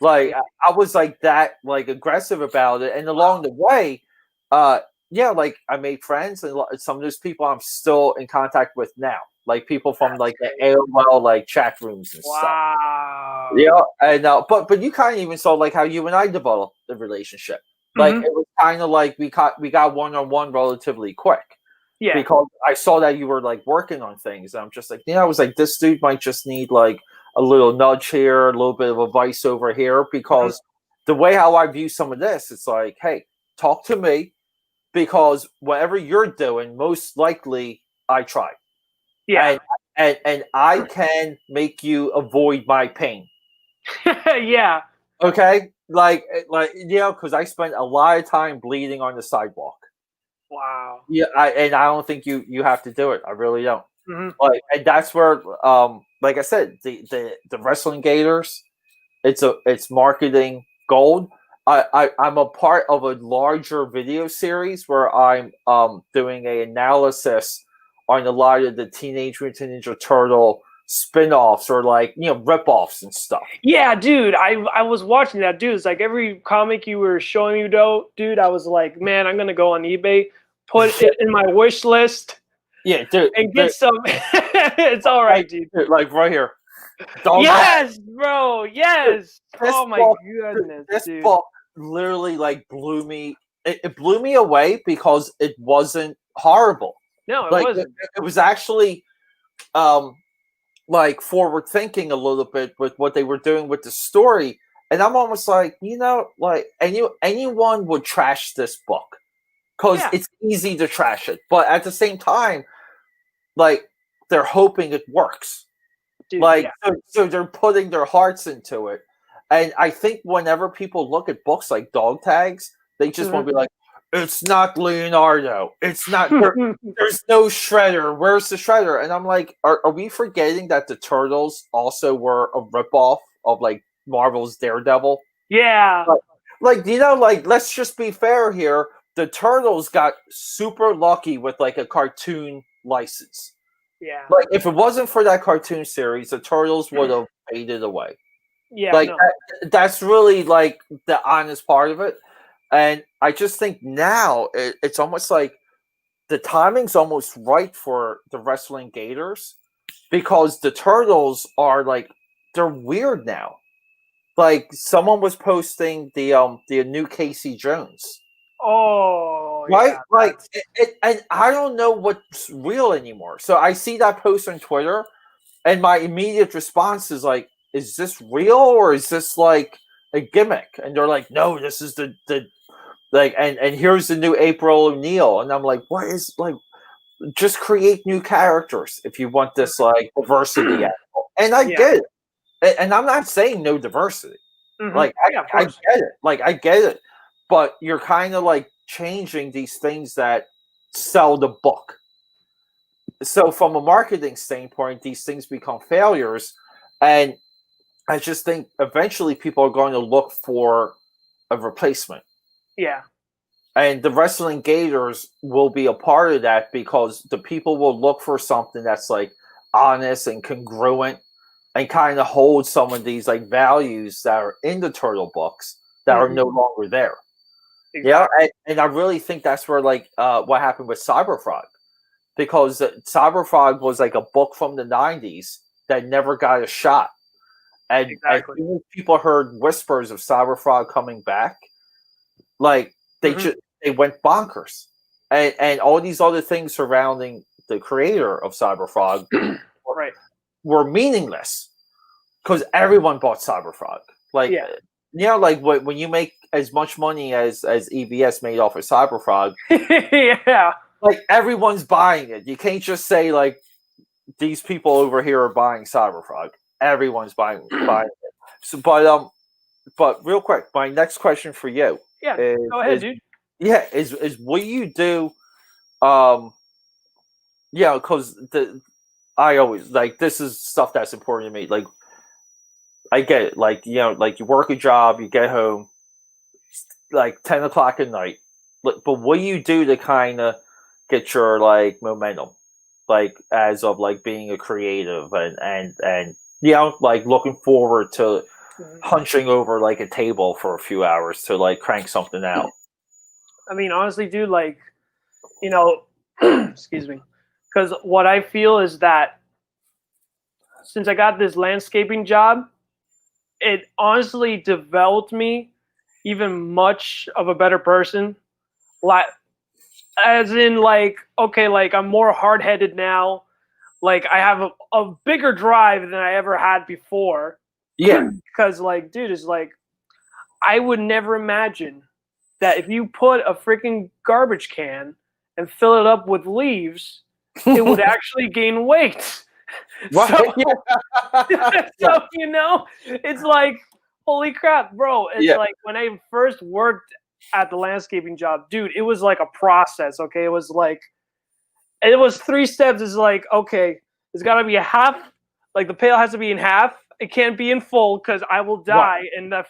Speaker 2: Like I was like that, like aggressive about it, and along the way, like I made friends, and some of those people I'm still in contact with now, like people from like the AOL like chat rooms and stuff. Yeah, and but you kind of even saw like how you and I developed the relationship. Like it was kind of like we got one-on-one relatively quick. Yeah, because I saw that you were like working on things, and I'm just like, I was like, this dude might just need like a little nudge here, a little bit of advice over here, because the way how I view some of this, it's like, hey, talk to me, because whatever you're doing, most likely I tried. Yeah, and I can make you avoid my pain.
Speaker 1: Yeah.
Speaker 2: Okay. Like because I spent a lot of time bleeding on the sidewalk.
Speaker 1: Wow.
Speaker 2: Yeah, I don't think you have to do it. I really don't.
Speaker 1: Mm-hmm.
Speaker 2: And that's where, like I said, the Wrestling Gators, it's marketing gold. I'm a part of a larger video series where I'm doing an analysis on a lot of the Teenage Mutant Ninja Turtle spin-offs or like rip-offs and stuff.
Speaker 1: Yeah, dude, I was watching that, dude. It's like every comic you were showing me, dude, I was like, man, I'm gonna go on eBay, put it in my wish list.
Speaker 2: Yeah, dude,
Speaker 1: and get some. It's all right, dude.
Speaker 2: Like right here.
Speaker 1: Yes, bro. Yes. Oh my goodness,
Speaker 2: this
Speaker 1: dude.
Speaker 2: book literally like blew me. It blew me away because it wasn't horrible.
Speaker 1: No, it wasn't.
Speaker 2: It was actually like forward thinking a little bit with what they were doing with the story, and I'm almost like, like anyone would trash this book because it's easy to trash it, but at the same time, like they're hoping it works. Dude, so they're putting their hearts into it, and I think whenever people look at books like Dog Tags, they just want to be like, it's not Leonardo. It's not. There's no Shredder. Where's the Shredder? And I'm like, are we forgetting that the Turtles also were a ripoff of like Marvel's Daredevil?
Speaker 1: Yeah.
Speaker 2: Like let's just be fair here. The Turtles got super lucky with like a cartoon license.
Speaker 1: Yeah.
Speaker 2: Like if it wasn't for that cartoon series, the Turtles would have faded away.
Speaker 1: Yeah.
Speaker 2: Like that's really like the honest part of it. And I just think now it's almost like the timing's almost right for the Wrestling Gators, because the Turtles are like, they're weird now. Like someone was posting the new Casey Jones.
Speaker 1: Oh,
Speaker 2: right. Yeah, like and I don't know what's real anymore. So I see that post on Twitter, And my immediate response is like, is this real or is this like a gimmick? And they're like, no, this is the like, and here's the new April O'Neil. And I'm like, what is like, just create new characters if you want this like diversity. And I get it. And I'm not saying no diversity. Like, I get it. Like, I get it. But you're kind of like changing these things that sell the book. So from a marketing standpoint, these things become failures. And I just think eventually people are going to look for a replacement.
Speaker 1: Yeah.
Speaker 2: And the Wrestling Gators will be a part of that because the people will look for something that's like honest and congruent and kind of hold some of these like values that are in the Turtle books that are no longer there. Exactly. Yeah. And I really think that's where like what happened with Cyberfrog. Because Cyberfrog was like a book from the 90s that never got a shot. And exactly. As people heard whispers of Cyberfrog coming back, like they went bonkers. And all these other things surrounding the creator of Cyberfrog were meaningless because everyone bought Cyberfrog. Like, like when you make as much money as EBS made off of Cyberfrog, like everyone's buying it. You can't just say like these people over here are buying Cyberfrog. Everyone's buying it. So, but real quick, my next question for you.
Speaker 1: Yeah, go ahead, dude.
Speaker 2: Yeah, is will you do? Because I always like this is stuff that's important to me. Like, I get it. Like like you work a job, you get home, like 10 o'clock at night. But what do you do to kind of get your like momentum, like as of like being a creative and like looking forward to hunching over like a table for a few hours to like crank something out?
Speaker 1: I mean, honestly, dude, like, excuse me, because what I feel is that since I got this landscaping job, it honestly developed me even much of a better person. Like, as in, like, okay, like I'm more hard-headed now. Like I have a bigger drive than I ever had before.
Speaker 2: Yeah.
Speaker 1: Because like, dude, it's like, I would never imagine that if you put a freaking garbage can and fill it up with leaves, it would actually gain weight. So, it's like, holy crap, bro. It's like when I first worked at the landscaping job, dude, it was like a process, okay? It was 3 steps. It's like, okay, it's got to be a half, like the pail has to be in half. It can't be in full because I will die and I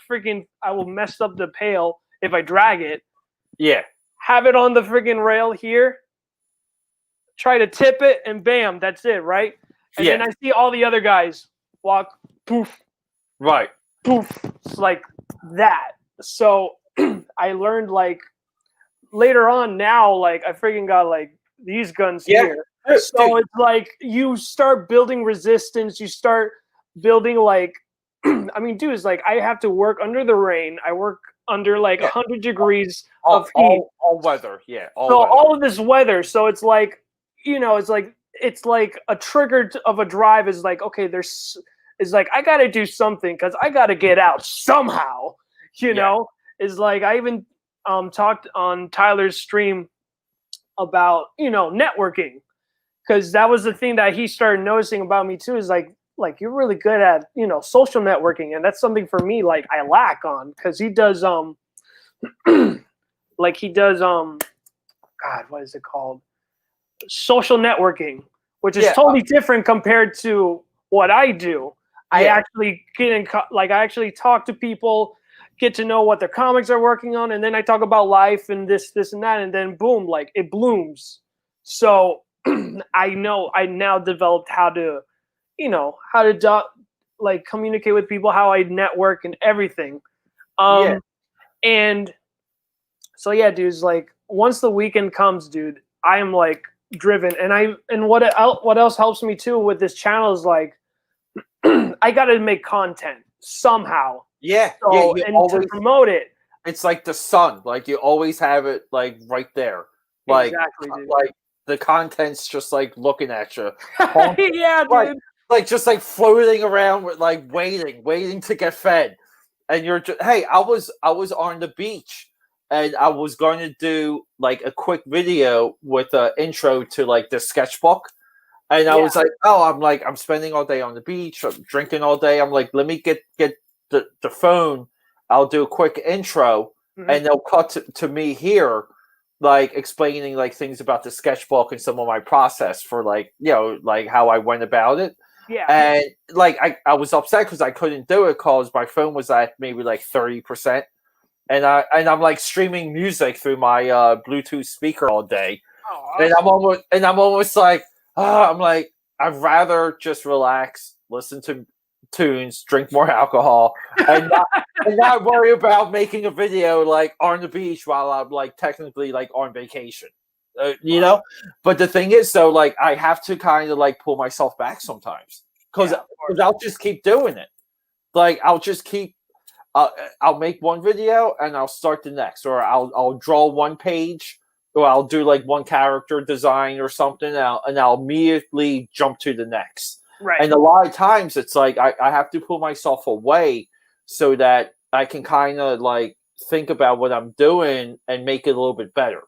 Speaker 1: will mess up the pail if I drag it.
Speaker 2: Yeah.
Speaker 1: Have it on the freaking rail here. Try to tip it and bam, that's it, right? And then I see all the other guys walk, poof.
Speaker 2: Right.
Speaker 1: Poof. It's like that. So I learned like later on now, like I freaking got like these guns here. So it's like you start building resistance. You start building like, I mean, dude, it's like I have to work under the rain. I work under like 100 degrees of heat.
Speaker 2: All weather,
Speaker 1: all of this weather. So it's like, it's like a trigger of a drive is like, okay, it's like I got to do something because I got to get out somehow. It's like I even talked on Tyler's stream about networking, because that was the thing that he started noticing about me too. Is like you're really good at social networking, and that's something for me like I lack on, because he does God, what is it called? Social networking, which is totally different compared to what I do. I actually I actually talk to people, get to know what their comics are working on, and then I talk about life and this and that, and then boom, like it blooms. So I now developed how to like communicate with people, how I network and everything. And so dude, it's like once the weekend comes, dude, I am like driven, and what else helps me too with this channel is like I got to make content somehow. To promote it.
Speaker 2: It's like the sun. Like you always have it like right there. Like,
Speaker 1: exactly, dude.
Speaker 2: Like the content's just like looking at you.
Speaker 1: Yeah, dude.
Speaker 2: like just like floating around with like waiting to get fed. And you're just, hey, I was on the beach and I was going to do like a quick video with an intro to like the sketchbook. And I was like, oh, I'm spending all day on the beach, I'm drinking all day. I'm like, let me get the phone. I'll do a quick intro, and they'll cut to me here, like explaining like things about the sketchbook and some of my process for like, like how I went about it.
Speaker 1: Yeah.
Speaker 2: And like I was upset because I couldn't do it because my phone was at maybe like 30%. And I'm like streaming music through my Bluetooth speaker all day.
Speaker 1: Oh, awesome.
Speaker 2: And I'm almost like, I'm like, I'd rather just relax, listen to tunes, drink more alcohol, and not worry about making a video like on the beach while I'm like technically like on vacation, But the thing is, though, like I have to kind of like pull myself back sometimes because I'll just keep doing it. Like I'll just keep. I'll make one video and I'll start the next, or I'll draw one page. Or I'll do like one character design or something, and I'll immediately jump to the next.
Speaker 1: Right.
Speaker 2: And a lot of times it's like I have to pull myself away so that I can kind of like think about what I'm doing and make it a little bit better.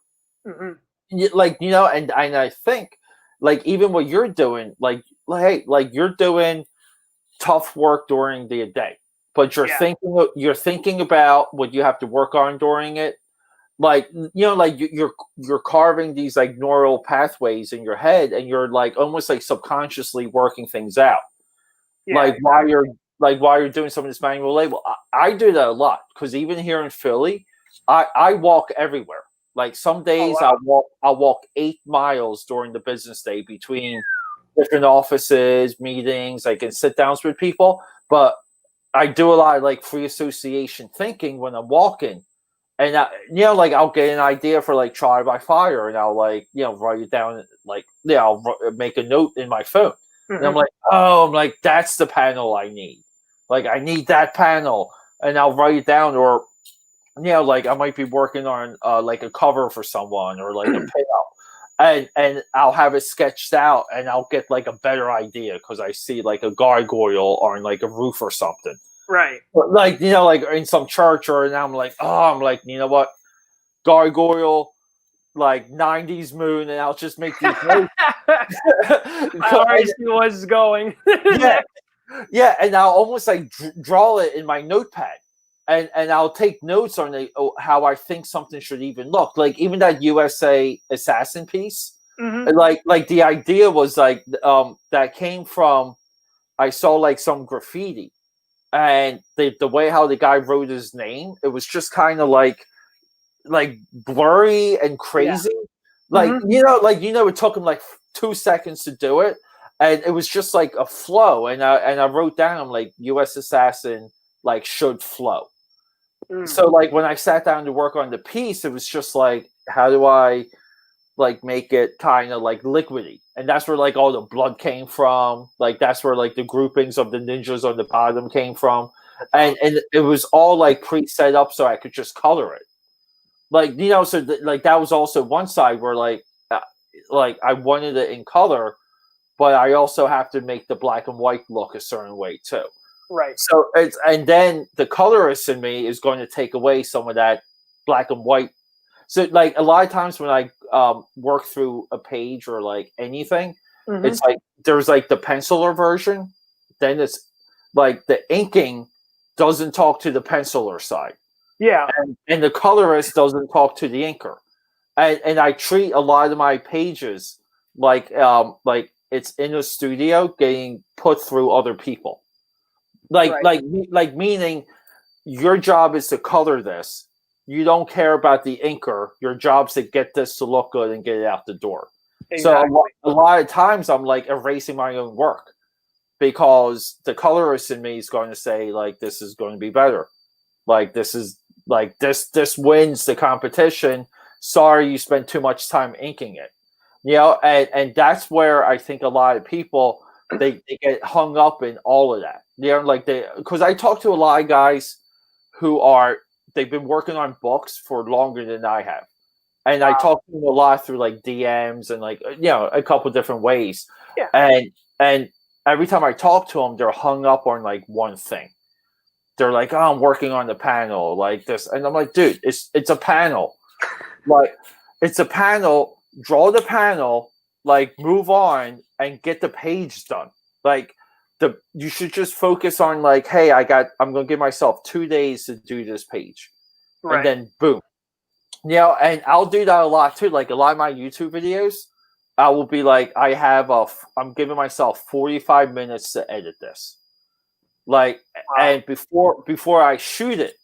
Speaker 2: Like, and I think like even what you're doing, like hey, like you're doing tough work during the day, but you're thinking about what you have to work on during it. Like like you're carving these like neural pathways in your head, and you're like almost like subconsciously working things out. While you're doing some of this manual labor, I do that a lot because even here in Philly, I walk everywhere. Like some days I'll walk 8 miles during the business day between different offices, meetings, like and sit downs with people. But I do a lot of like free association thinking when I'm walking. And like I'll get an idea for like Trial by Fire, and I'll like write it down, like I'll make a note in my phone, and I'm like, that's the panel I need. Like I need that panel, and I'll write it down, or like I might be working on like a cover for someone or like a pinup, and I'll have it sketched out, and I'll get like a better idea because I see like a gargoyle on like a roof or something.
Speaker 1: Right.
Speaker 2: Like, like in some church, or now I'm like, you know what? Gargoyle, like 90s moon, and I'll just make these notes.
Speaker 1: I already see where it's going.
Speaker 2: Yeah, and I'll almost like draw it in my notepad. And I'll take notes on how I think something should even look. Like even that USA Assassin piece. Like the idea was like that came from, I saw like some graffiti. And the way how the guy wrote his name, it was just kind of like blurry and crazy. Like, it took him like 2 seconds to do it. And it was just like a flow. And I wrote down like US Assassin, like should flow. So like when I sat down to work on the piece, it was just like, how do I like make it kind of like liquidy? And that's where like all the blood came from. Like that's where like the groupings of the ninjas on the bottom came from. And it was all like pre-set up so I could just color it. Like, so like that was also one side where like I wanted it in color, but I also have to make the black and white look a certain way too.
Speaker 1: Right.
Speaker 2: So and then the colorist in me is going to take away some of that black and white. So like a lot of times when I work through a page or like anything, it's like there's like the penciler version. Then it's like the inking doesn't talk to the penciler side.
Speaker 1: Yeah.
Speaker 2: And the colorist doesn't talk to the inker. And I treat a lot of my pages like it's in a studio getting put through other people. Like meaning your job is to color this. You don't care about the inker. Your job's to get this to look good and get it out the door. Exactly. So a lot of times I'm like erasing my own work because the colorist in me is going to say like, this is going to be better. Like this is like this wins the competition. Sorry, you spent too much time inking it. And that's where I think a lot of people they get hung up in all of that. Because I talk to a lot of guys who they've been working on books for longer than I have. And I talk to them a lot through like DMs and like, a couple different ways.
Speaker 1: Yeah.
Speaker 2: And every time I talk to them, they're hung up on like one thing. They're like, "Oh, I'm working on the panel, like this," and I'm like, "Dude, it's a panel, like it's a panel. Draw the panel, like move on and get the page done. Like you should just focus on like, hey, I'm gonna give myself 2 days to do this page, and then boom, and I'll do that a lot too. Like a lot of my YouTube videos, I will be like, I'm giving myself 45 minutes to edit this. Like, and before I shoot it,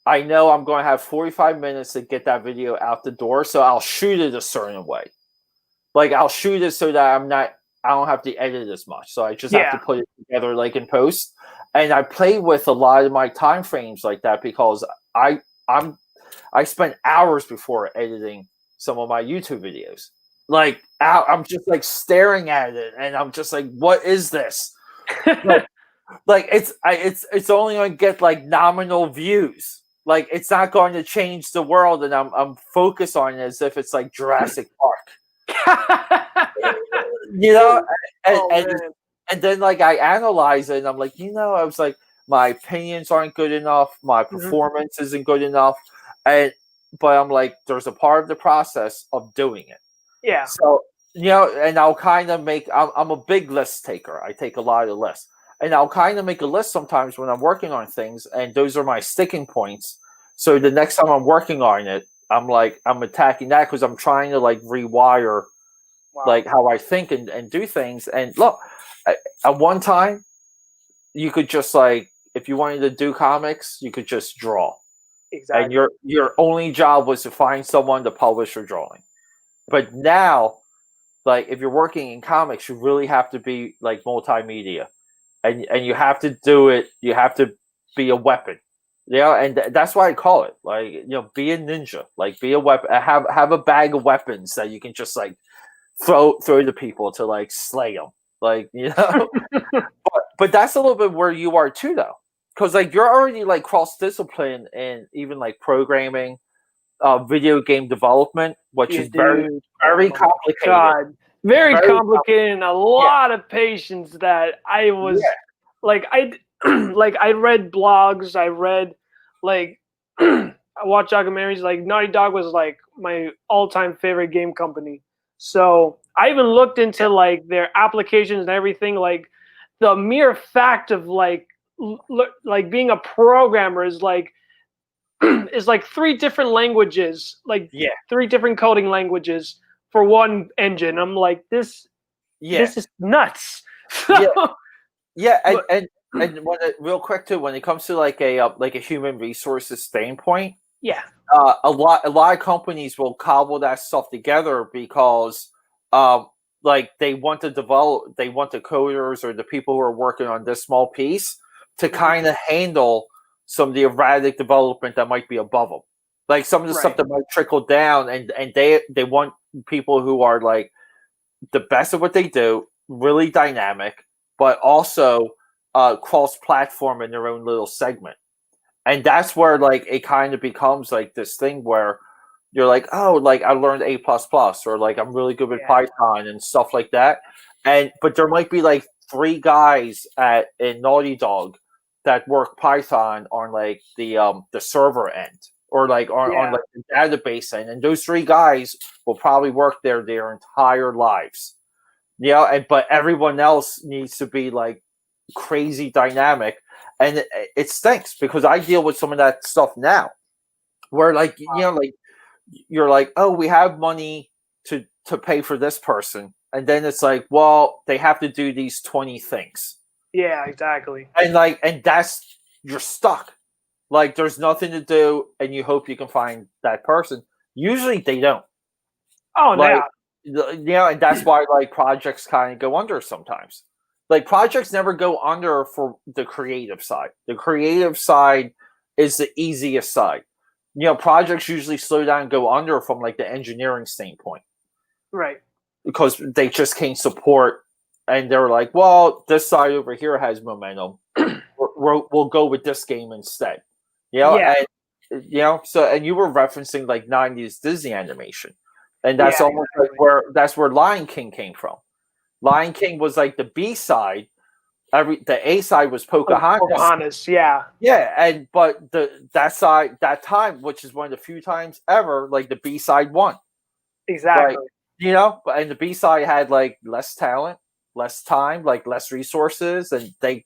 Speaker 2: I know I'm going to have 45 minutes to get that video out the door. So I'll shoot it a certain way. Like I'll shoot it so that I don't have to edit as much. So I just have to put it together like in post. And I play with a lot of my time frames like that because I spend hours before editing some of my YouTube videos. Like I'm just like staring at it and I'm just like, what is this? Like it's only going to get like nominal views. Like it's not going to change the world, and I'm focused on it as if it's like Jurassic Park. And then like I analyze it, and I'm like, I was like, my opinions aren't good enough, my performance isn't good enough, but I'm like, there's a part of the process of doing it.
Speaker 1: Yeah.
Speaker 2: So and I'll kind of I'm a big list taker. I take a lot of lists. And I'll kind of make a list sometimes when I'm working on things, and those are my sticking points. So the next time I'm working on it, I'm attacking that because I'm trying to like rewire like how I think and do things. And look, at one time, you could just like, if you wanted to do comics, you could just draw.
Speaker 1: Exactly.
Speaker 2: And your only job was to find someone to publish your drawing. But now, like if you're working in comics, you really have to be like multimedia. And you have to do it. You have to be a weapon, and that's why I call it like be a ninja, like be a weapon. Have a bag of weapons that you can just like throw to people to like slay them, like but that's a little bit where you are too, though, because like you're already like cross discipline and even like programming, video game development, which is very complicated.
Speaker 1: God. Very complicated and a lot of patience that I was like I read blogs, I read like I watched documentaries. Like Naughty Dog was like my all-time favorite game company. So I even looked into like their applications and everything. Like the mere fact of like being a programmer is like 3 different languages, like 3 different coding languages for one engine. I'm like, this is nuts.
Speaker 2: And real quick too, when it comes to like a human resources standpoint, a lot of companies will cobble that stuff together because like they want the coders or the people who are working on this small piece to kind of handle some of the erratic development that might be above them. Like some of the stuff that might trickle down, and they want people who are like the best at what they do, really dynamic, but also cross-platform in their own little segment. And that's where like it kind of becomes like this thing where you're like, oh, like I learned A++, or like I'm really good with Python and stuff like that. But there might be like 3 guys in Naughty Dog that work Python on like the server end, or like on like the database end, and those 3 guys will probably work there their entire lives. But everyone else needs to be like crazy dynamic, and it stinks because I deal with some of that stuff now, where like like you're like, oh, we have money to pay for this person, and then it's like, well, they have to do these 20 things.
Speaker 1: Yeah, exactly.
Speaker 2: And that's, you're stuck. Like there's nothing to do, and you hope you can find that person. Usually they don't.
Speaker 1: Oh,
Speaker 2: and that's why like projects kind of go under sometimes. Like projects never go under for the creative side. The creative side is the easiest side. Projects usually slow down and go under from like the engineering standpoint.
Speaker 1: Right.
Speaker 2: Because they just can't support, and they're like, well, this side over here has momentum. We'll go with this game instead. And you were referencing like 90s Disney animation. And that's almost like where Lion King came from. Lion King was like the B side. The A side was Pocahontas.
Speaker 1: Pocahontas, yeah.
Speaker 2: Yeah, but that time, which is one of the few times ever, like the B side won.
Speaker 1: Exactly.
Speaker 2: And the B side had like less talent, less time, like less resources, and they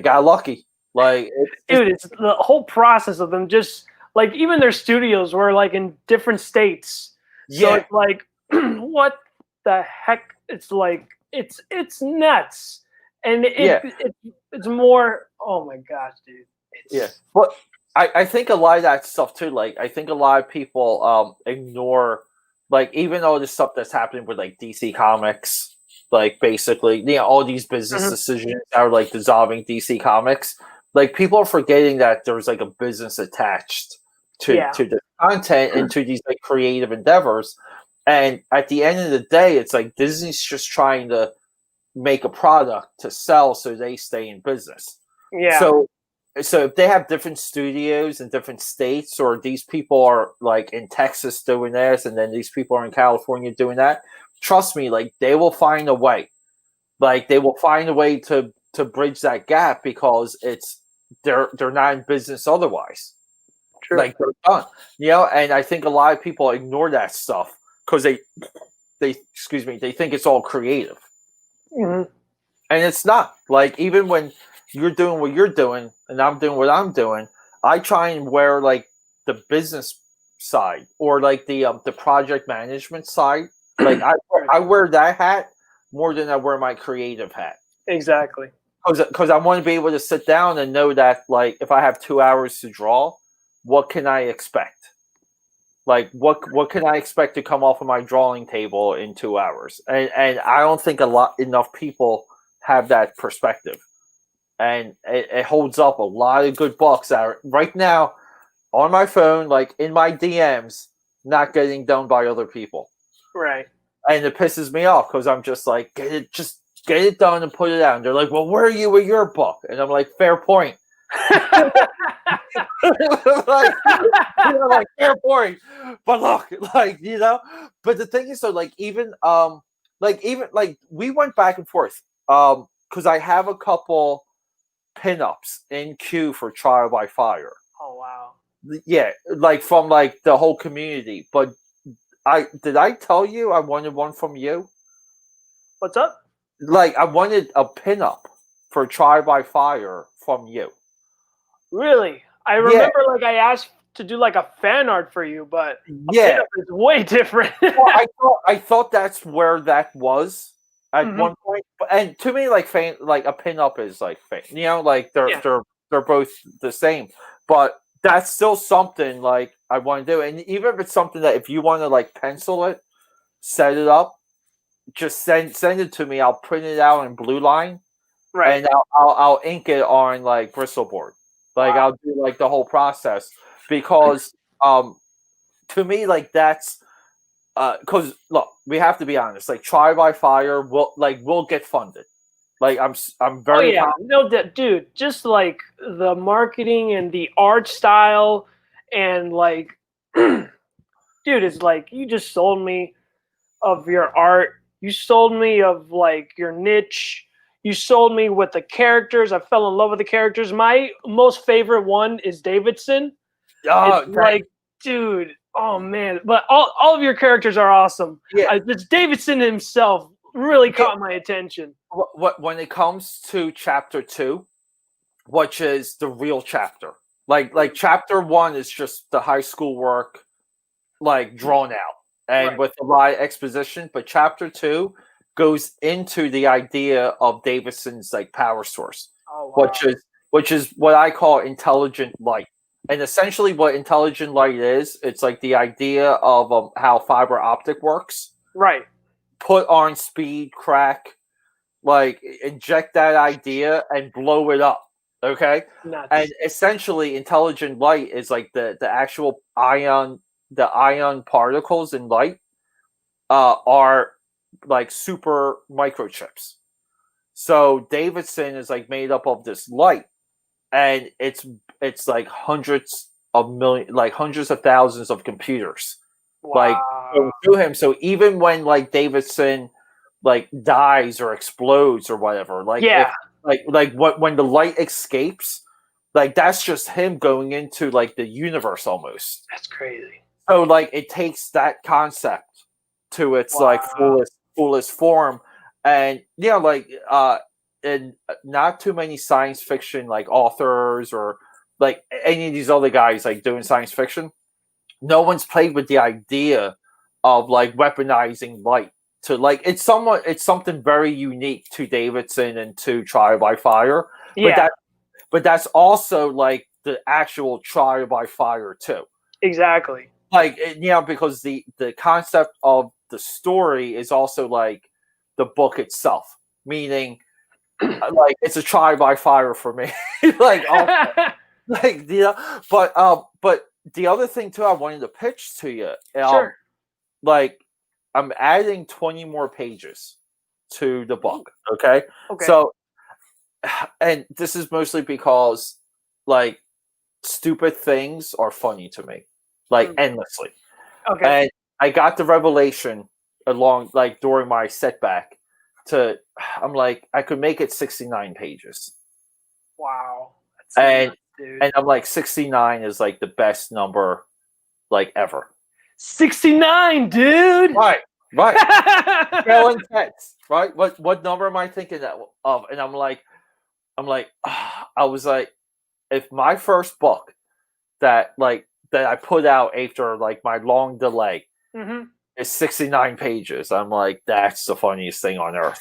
Speaker 2: got lucky. Like,
Speaker 1: dude, it's the whole process of them just like even their studios were like in different states. So it's like, what the heck? It's like it's nuts, and it's more. Oh my gosh, dude.
Speaker 2: But I think a lot of that stuff too. Like, I think a lot of people ignore, like, even all the stuff that's happening with like DC Comics, like basically, all these business decisions are like dissolving DC Comics. Like, people are forgetting that there's like a business attached to the content and to these like creative endeavors. And at the end of the day, it's like Disney's just trying to make a product to sell so they stay in business.
Speaker 1: Yeah.
Speaker 2: So if they have different studios in different states, or these people are like in Texas doing this, and then these people are in California doing that, trust me, like they will find a way. Like they will find a way to bridge that gap, because they're not in business otherwise.
Speaker 1: True.
Speaker 2: Like, they're done. And I think a lot of people ignore that stuff because they think it's all creative.
Speaker 1: And
Speaker 2: it's not. Like, even when you're doing what you're doing and I'm doing what I'm doing, I try and wear like the business side, or like the project management side. Like, I wear that hat more than I wear my creative hat.
Speaker 1: Exactly.
Speaker 2: Because I want to be able to sit down and know that, like, if I have 2 hours to draw, what can I expect? Like, what can I expect to come off of my drawing table in 2 hours? And I don't think enough people have that perspective. And it holds up a lot of good books that are right now on my phone, like in my DMs, not getting done by other people.
Speaker 1: Right.
Speaker 2: And it pisses me off, because I'm just like, get it done and put it out. And they're like, well, where are you with your book? And I'm like, fair point. like, fair point. But look, like, but the thing is, so like, even we went back and forth, because I have a couple pinups in queue for Trial by Fire.
Speaker 1: Oh wow.
Speaker 2: Yeah, like from like the whole community. But did I tell you I wanted one from you?
Speaker 1: What's up?
Speaker 2: Like, I wanted a pinup for Trial by Fire from you.
Speaker 1: Really? I remember like I asked to do like a fan art for you, but a pinup is way different.
Speaker 2: Well, I thought that's where that was at one point. And to me, like a pinup is like like they're both the same. But that's still something like I want to do. And even if it's something that, if you want to like pencil it, set it up, just send it to me. I'll print it out in Blue Line,
Speaker 1: right?
Speaker 2: And I'll ink it on like Bristolboard. Like, I'll do like the whole process, because to me, like, that's because look, we have to be honest. Like, Trial by Fire will get funded. Like, I'm very
Speaker 1: dude. Just like the marketing and the art style, and like, dude, it's like you just sold me of your art. You sold me of like your niche. You sold me with the characters. I fell in love with the characters. My most favorite one is Davidson.
Speaker 2: Oh,
Speaker 1: like, dude, oh man! But all of your characters are awesome.
Speaker 2: Yeah,
Speaker 1: it's Davidson himself really caught my attention.
Speaker 2: When it comes to chapter 2, which is the real chapter, like chapter 1 is just the high school work, like drawn out and with a lot of exposition. But chapter 2 goes into the idea of Davidson's like power source, which is what I call intelligent light. And essentially, what intelligent light is, it's like the idea of how fiber optic works.
Speaker 1: Right.
Speaker 2: Put on speed, crack, like inject that idea and blow it up. Okay.
Speaker 1: Nuts.
Speaker 2: And essentially, intelligent light is like the actual ion particles in light are like super microchips. So Davidson is like made up of this light, and it's like hundreds of thousands of computers like go through him. So even when like Davidson like dies or explodes or whatever. Like
Speaker 1: Yeah.
Speaker 2: When the light escapes, like that's just him going into like the universe almost.
Speaker 1: That's crazy.
Speaker 2: So like it takes that concept to its like fullest form, and yeah, like and not too many science fiction like authors or like any of these other guys like doing science fiction. No one's played with the idea of like weaponizing light to like it's something very unique to Davidson and to Trial by Fire.
Speaker 1: Yeah.
Speaker 2: But that's also like the actual Trial by Fire too.
Speaker 1: Exactly.
Speaker 2: Like because the concept of the story is also like the book itself, meaning like it's a Trial by Fire for me. Like but the other thing too I wanted to pitch to you,
Speaker 1: sure.
Speaker 2: like I'm adding 20 more pages to the book. Okay. So, and this is mostly because like stupid things are funny to me, like endlessly.
Speaker 1: Okay.
Speaker 2: And I got the revelation along like during my setback I'm like, I could make it 69 pages.
Speaker 1: Wow.
Speaker 2: And I'm like 69 is like the best number like ever.
Speaker 1: 69, dude.
Speaker 2: Right. Well intense, right? What number am I thinking of? And I'm like, I was like, if my first book that I put out after like my long delay is 69 pages, I'm like, that's the funniest thing on earth.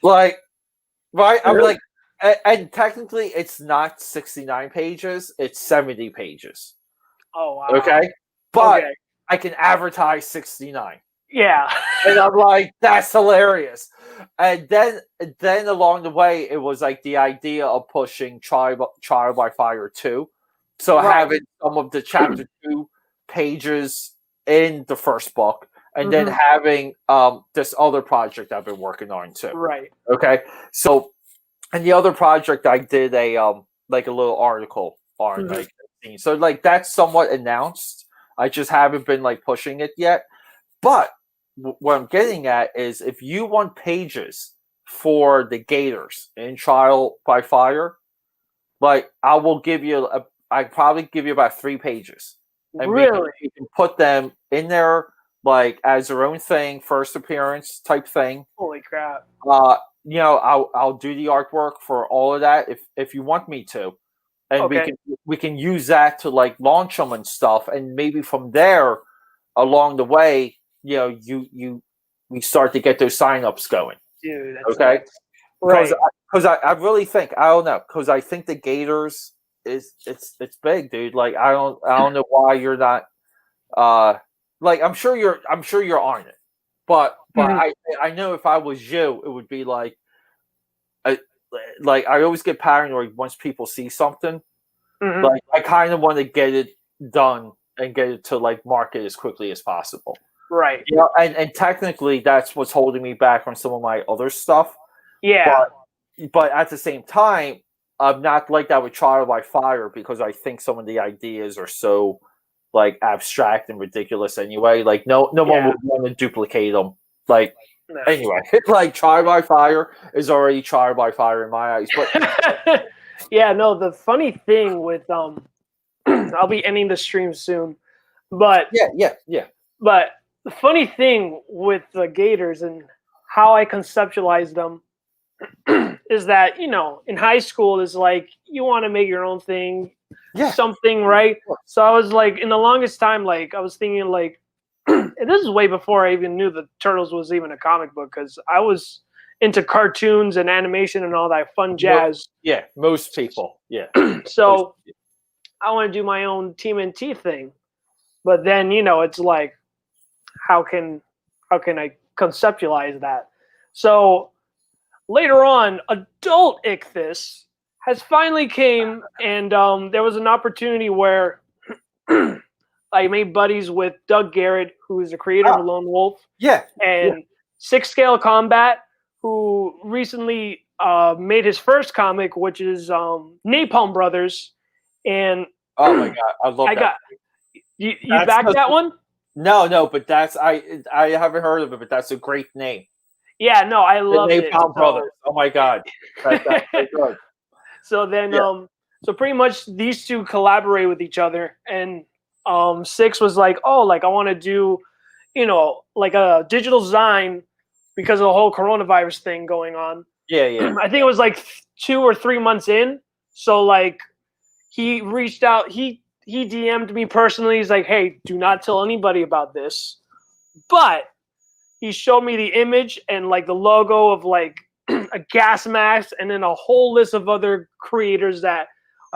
Speaker 2: Like, right? I'm like, and technically it's not 69 pages, it's 70 pages.
Speaker 1: Oh wow.
Speaker 2: Okay. But I can advertise 69.
Speaker 1: Yeah.
Speaker 2: And I'm like, that's hilarious. And then along the way, it was like the idea of pushing Trial by Fire 2. So having some of the chapter 2 pages in the first book, and then having this other project I've been working on too.
Speaker 1: Right.
Speaker 2: Okay. So, and the other project I did a like a little article on like so like that's somewhat announced. I just haven't been like pushing it yet. But what I'm getting at is if you want pages for the Gators in Trial by Fire, like I will give you I'd probably give you about 3 pages. And
Speaker 1: really?
Speaker 2: You can put them in there like as their own thing, first appearance type thing.
Speaker 1: Holy crap.
Speaker 2: I'll do the artwork for all of that if you want me to. And we can use that to like launch them and stuff, and maybe from there along the way, we start to get those signups going.
Speaker 1: Dude, that's nice.
Speaker 2: Because I really think I don't know, because I think the Gators it's big, dude. Like I don't know why you're not like I'm sure you're on it, but I know if I was you, it would be like I always get paranoid once people see something. Like I kind of want to get it done and get it to like market as quickly as possible.
Speaker 1: Right.
Speaker 2: And technically that's what's holding me back from some of my other stuff.
Speaker 1: Yeah.
Speaker 2: But at the same time, I'm not like that with Trial by Fire because I think some of the ideas are so like abstract and ridiculous anyway. Like no one would want to duplicate them. Like anyway, like Trial by Fire is already Trial by Fire in my eyes. But
Speaker 1: yeah, no, the funny thing with I'll be ending the stream soon. But
Speaker 2: yeah.
Speaker 1: But the funny thing with the Gators and how I conceptualize them is that, in high school is like you want to make your own thing, something, right? So I was like, in the longest time, like I was thinking like, and this is way before I even knew the Turtles was even a comic book, because I was into cartoons and animation and all that fun jazz.
Speaker 2: Yeah, most people. Yeah.
Speaker 1: So I want to do my own TMNT thing, but then it's like, how can I conceptualize that? So later on, adult Ichthys has finally came, and there was an opportunity where I made buddies with Doug Garrett, who is the creator of Lone Wolf.
Speaker 2: Yeah.
Speaker 1: And Six Scale Combat, who recently made his first comic, which is Napalm Brothers. And
Speaker 2: oh my god, I love that.
Speaker 1: You back that one?
Speaker 2: No, but that's I haven't heard of it, but that's a great name.
Speaker 1: Yeah, no, I
Speaker 2: The
Speaker 1: loved it.
Speaker 2: Napalm Brothers. Oh my god, that's so good.
Speaker 1: So then,
Speaker 2: Yeah.
Speaker 1: so pretty much these two collaborate with each other, and Six was like, oh, like I want to do, like a digital design because of the whole coronavirus thing going on.
Speaker 2: Yeah, yeah.
Speaker 1: I think it was like 2 or 3 months in. So like he reached out, he DM'd me personally. He's like, hey, do not tell anybody about this. But he showed me the image and like the logo of like a gas mask and then a whole list of other creators that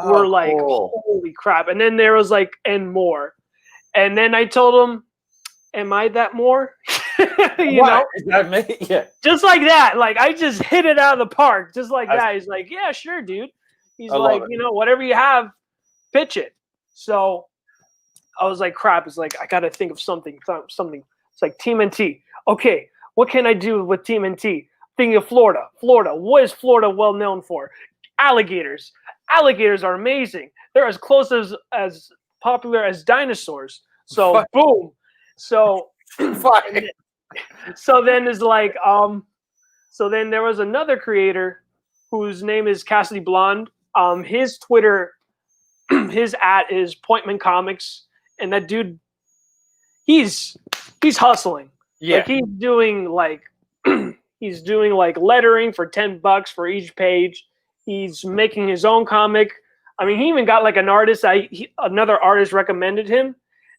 Speaker 1: were like,
Speaker 2: cool.
Speaker 1: holy crap. And then there was like, and more. And then I told him, am I that more? you know?
Speaker 2: Is that me? Yeah.
Speaker 1: Just like that. Like I just hit it out of the park. Just like
Speaker 2: That's-
Speaker 1: that. He's like, yeah, sure, dude. He's
Speaker 2: I love
Speaker 1: like,
Speaker 2: it.
Speaker 1: you know, whatever you have, pitch it. So I was like, crap. It's like, I got to think of something. It's like TMNT. Okay, what can I do with TMNT? Thinking of Florida. Florida. What is Florida well known for? Alligators. Alligators are amazing. They're as close as popular as dinosaurs. So boom. So so then is like so then there was another creator whose name is Cassidy Blonde. His Twitter, his @ is Pointman Comics, and that dude, he's hustling.
Speaker 2: Yeah.
Speaker 1: Like he's doing like he's doing like lettering for $10 for each page. He's making his own comic. I mean, he even got like an artist. Another artist recommended him,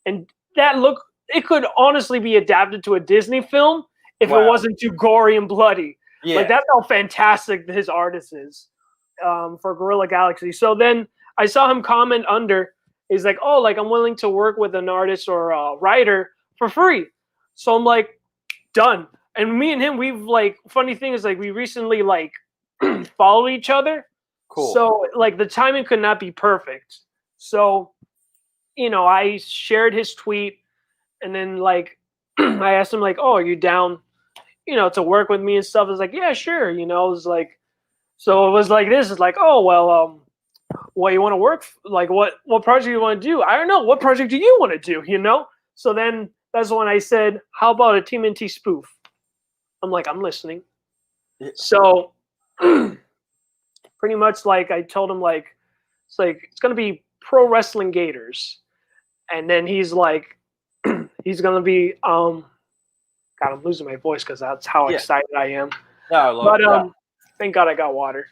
Speaker 1: and it could honestly be adapted to a Disney film if it wasn't too gory and bloody.
Speaker 2: Yeah.
Speaker 1: Like that's how fantastic his artist is for Gorilla Galaxy. So then I saw him comment under. He's like, oh, like I'm willing to work with an artist or a writer for free. So I'm like, done. And me and him, we've like, funny thing is like we recently like followed each other.
Speaker 2: Cool.
Speaker 1: So like the timing could not be perfect. So, I shared his tweet and then like I asked him like, oh, are you down, to work with me and stuff? I was like, yeah, sure. It was like, so it was like this. It's like, oh, well, what you want to work? Like what project you want to do? I don't know. What project do you want to do? So then that's when I said, how about a TMNT spoof? I'm like, I'm listening. Yeah. So pretty much like I told him like, it's going to be Pro Wrestling Gators. And then he's like, he's going to be, God, I'm losing my voice because that's how excited I am.
Speaker 2: No,
Speaker 1: but thank God I got water.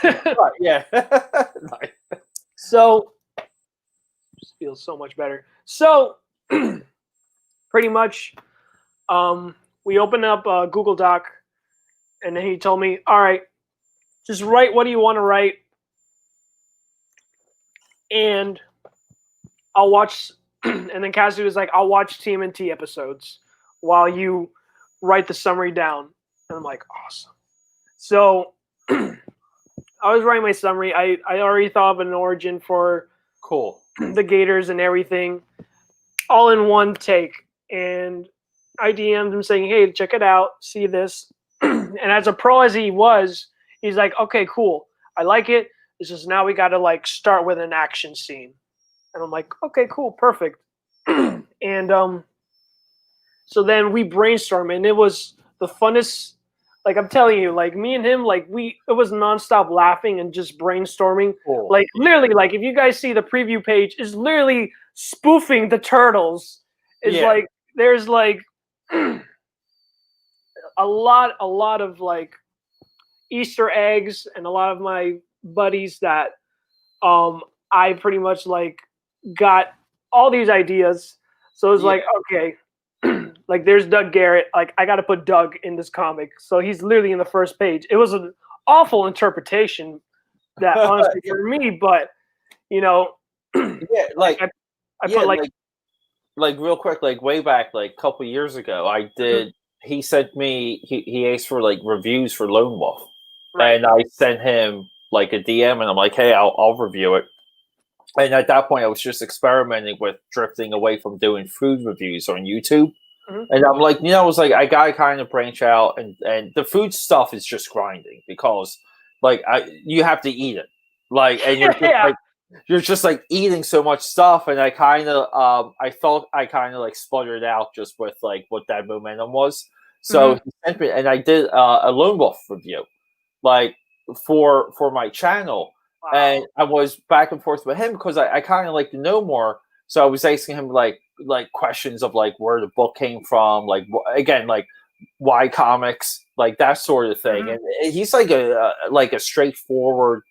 Speaker 2: Right, yeah.
Speaker 1: So, just feels so much better. So, pretty much, we opened up a Google Doc, and then he told me, all right, just write what do you want to write, and I'll watch, and then Cassidy was like, I'll watch TMNT episodes while you write the summary down. And I'm like, awesome. So I was writing my summary. I already thought of an origin for the Gators and everything, all in one take. And I DM'd him saying, hey, check it out. See this. And as a pro as he was, he's like, okay, cool. I like it. It's just now we got to like start with an action scene. And I'm like, okay, cool. Perfect. And so then we brainstormed, and it was the funnest. Like I'm telling you, like me and him, like it was nonstop laughing and just brainstorming.
Speaker 2: Cool.
Speaker 1: Like literally, like if you guys see the preview page, is literally spoofing the Turtles. It's like there's like a lot of like Easter eggs and a lot of my buddies that I pretty much like got all these ideas. So it's like, okay, like there's Doug Garrett. Like I got to put Doug in this comic. So he's literally in the first page. It was an awful interpretation that honestly for me, but
Speaker 2: like
Speaker 1: I put
Speaker 2: like real quick, like way back, like a couple years ago, I did. He sent me. He asked for like reviews for Lone Wolf, and I sent him like a DM, and I'm like, hey, I'll review it. And at that point, I was just experimenting with drifting away from doing food reviews on YouTube. Mm-hmm. And I'm like, I was like, I gotta kind of branch out, and the food stuff is just grinding because, like, you have to eat it, like, and you're just like, you're just like eating so much stuff, and I kind of, I felt I kind of like spluttered out just with like what that momentum was. So he sent me, and I did a Lone Wolf review, like for my channel, and I was back and forth with him because I kind of like to know more. So I was asking him like questions of like where the book came from, like again like why comics, like that sort of thing. And he's like a straightforward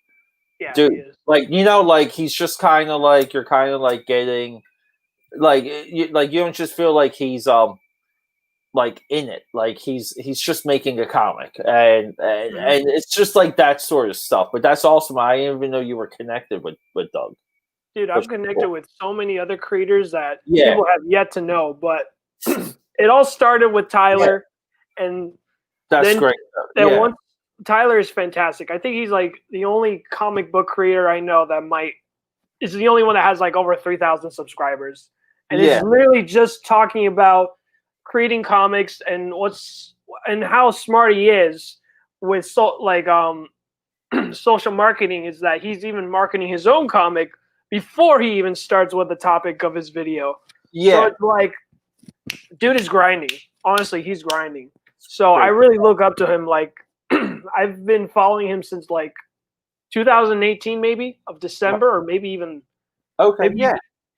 Speaker 2: dude. Like like he's just kind of like you're kind of like getting like you don't just feel like he's like in it, like he's just making a comic, and it's just like that sort of stuff. But that's awesome. I didn't even know you were connected with Doug.
Speaker 1: Dude, I'm connected with so many other creators that
Speaker 2: Yeah.
Speaker 1: people have yet to know, but it all started with Tyler, and
Speaker 2: that's
Speaker 1: then,
Speaker 2: great.
Speaker 1: Then once Tyler is fantastic. I think he's like the only comic book creator I know that is the only one that has like over 3,000 subscribers, and it's literally just talking about creating comics and how smart he is with social marketing. Is that he's even marketing his own comic before he even starts with the topic of his video. So it's like, dude is grinding. Honestly, he's grinding. So I really look up to him. Like, I've been following him since like 2018, maybe of December, or maybe even.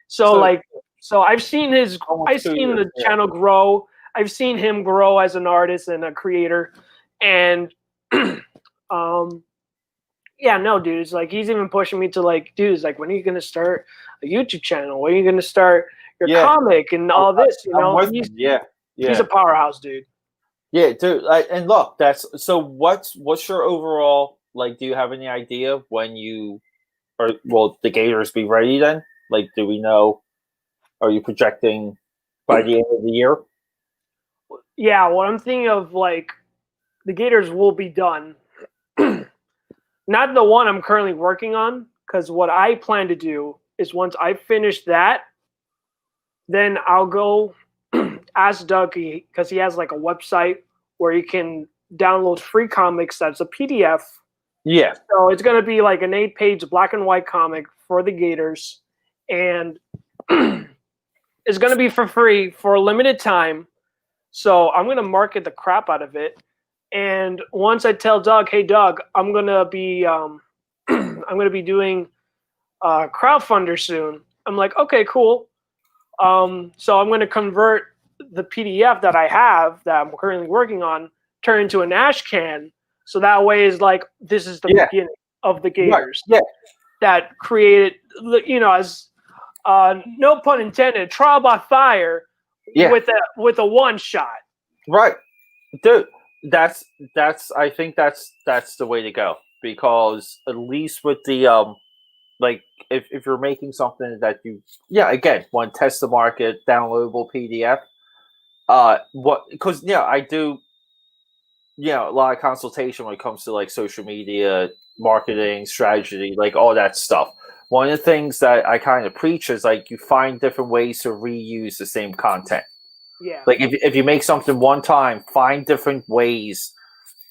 Speaker 1: So I've seen the channel grow. I've seen him grow as an artist and a creator, and no, dude, it's like he's even pushing me to like, dude, it's like, when are you gonna start a YouTube channel? When are you gonna start your comic and all this? You know, he's a powerhouse, dude.
Speaker 2: Yeah, dude. And look, that's so. What's your overall like? Do you have any idea when will the Gators be ready then? Like, do we know? Are you projecting by the end of the year?
Speaker 1: Yeah, what I'm thinking of, like, the Gators will be done. Not the one I'm currently working on, because what I plan to do is once I finish that, then I'll go ask Doug, because he has like a website where you can download free comics that's a PDF.
Speaker 2: Yeah.
Speaker 1: So it's going to be like an 8-page black and white comic for the Gators, and it's going to be for free for a limited time. So I'm going to market the crap out of it. And once I tell Doug, hey Doug, I'm gonna be doing crowdfunder soon. I'm like, okay, cool. So I'm gonna convert the PDF that I have that I'm currently working on, turn into an ash can. So that way is like, this is the beginning of the Gators.
Speaker 2: Right.
Speaker 1: That created, as no pun intended, trial by fire with a one shot.
Speaker 2: Right, dude. That's I think that's the way to go, because at least with the like if you're making something that you again want to test the market, downloadable PDF, because I do a lot of consultation when it comes to like social media marketing strategy, like all that stuff. One of the things that I kind of preach is like you find different ways to reuse the same content.
Speaker 1: Yeah.
Speaker 2: Like if you make something one time, find different ways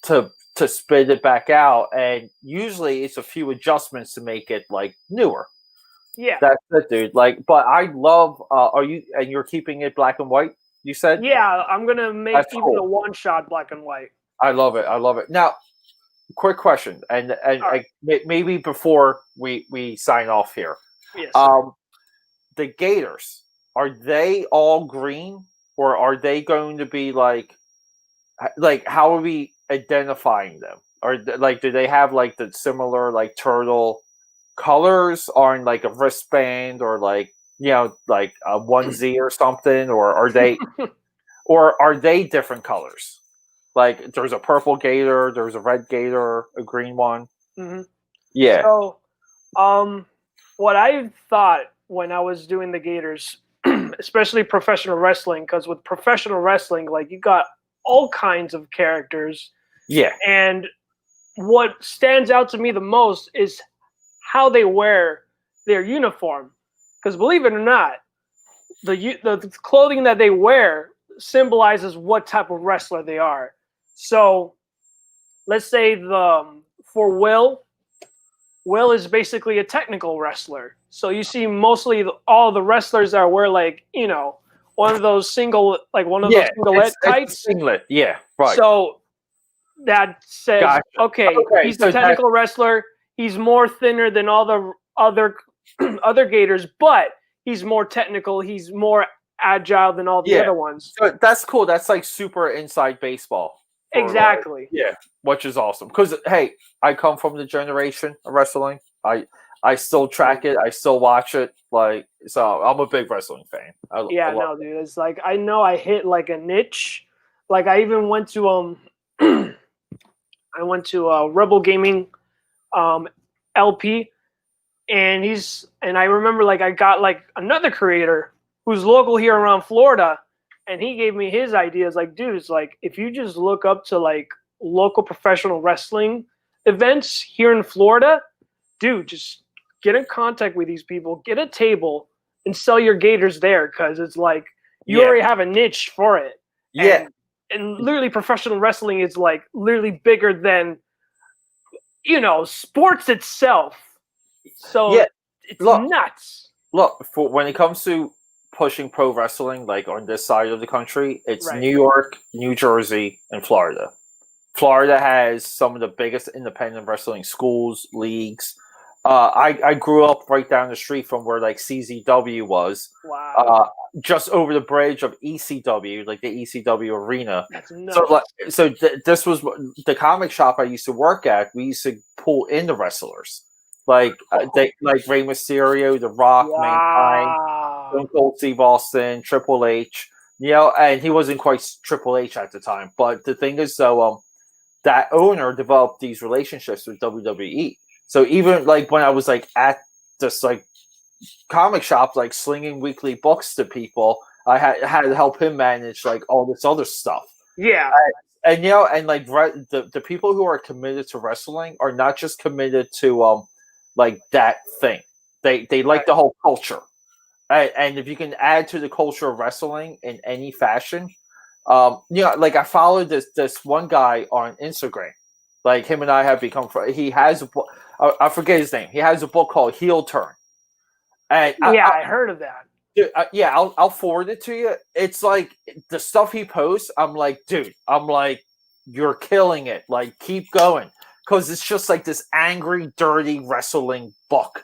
Speaker 2: to spit it back out, and usually it's a few adjustments to make it like newer.
Speaker 1: Yeah.
Speaker 2: That's it, dude. Like, but I love. You're keeping it black and white? You said.
Speaker 1: Yeah, I'm gonna make
Speaker 2: That's
Speaker 1: even
Speaker 2: cool.
Speaker 1: the one shot black and white.
Speaker 2: I love it. Now, quick question, and maybe before we sign off here.
Speaker 1: Yes.
Speaker 2: The Gators, are they all green? Or are they going to be like how are we identifying them? Or like, do they have like the similar like turtle colors on like a wristband, or like like a onesie or something? Or are they different colors? Like there's a purple gator, there's a red gator, a green one.
Speaker 1: Mm-hmm.
Speaker 2: Yeah.
Speaker 1: So, what I thought when I was doing the Gators, especially professional wrestling, because with professional wrestling, like, you got all kinds of characters.
Speaker 2: Yeah.
Speaker 1: And what stands out to me the most is how they wear their uniform. Because believe it or not, the clothing that they wear symbolizes what type of wrestler they are. So let's say for Will is basically a technical wrestler. So you see mostly all the wrestlers that wear like, one of those singlet
Speaker 2: it's
Speaker 1: tights.
Speaker 2: singlet. Yeah, right.
Speaker 1: So that says,
Speaker 2: Gotcha.
Speaker 1: okay, he's
Speaker 2: so
Speaker 1: a technical wrestler. He's more thinner than all the other other Gators, but he's more technical. He's more agile than all the other ones.
Speaker 2: So that's cool. That's like super inside baseball.
Speaker 1: Exactly.
Speaker 2: Which is awesome. Because hey, I come from the generation of wrestling. I still track it. I still watch it. Like, so I'm a big wrestling fan. I love
Speaker 1: dude. It's like I know I hit like a niche. Like I even went to I went to Rebel Gaming LP, and I remember like I got like another creator who's local here around Florida, and he gave me his ideas. Like, dude, it's like if you just look up to like local professional wrestling events here in Florida, dude, just get in contact with these people, get a table, and sell your Gators there, because it's like you already have a niche for it. And literally professional wrestling is like literally bigger than, you know, sports itself. So it's nuts.
Speaker 2: Look, for when it comes to pushing pro wrestling, like on this side of the country, it's
Speaker 1: Right.
Speaker 2: New York, New Jersey, and Florida. Florida has some of the biggest independent wrestling schools, leagues. I grew up right down the street from where like CZW was.
Speaker 1: Wow.
Speaker 2: Just over the bridge of ECW, like the ECW arena.
Speaker 1: That's nuts.
Speaker 2: So this was the comic shop I used to work at. We used to pull in the wrestlers, like like Rey Mysterio, The Rock, Mankind, Stone Cold Steve Austin, Triple H. You know, and he wasn't quite Triple H at the time. But the thing is, though, that owner developed these relationships with WWE. So even like when I was like at this like comic shop, like slinging weekly books to people, I had to help him manage like all this other stuff.
Speaker 1: Yeah.
Speaker 2: And you know, and like the people who are committed to wrestling are not just committed to like that thing. They like the whole culture. And if you can add to the culture of wrestling in any fashion, you know, like I followed this one guy on Instagram. Like him and I have become friends. He has a book. I forget his name. He has a book called Heel Turn. And
Speaker 1: I heard of that.
Speaker 2: Dude, I'll forward it to you. It's like the stuff he posts. I'm like, dude. I'm like, you're killing it. Like, keep going, because it's just like this angry, dirty wrestling book,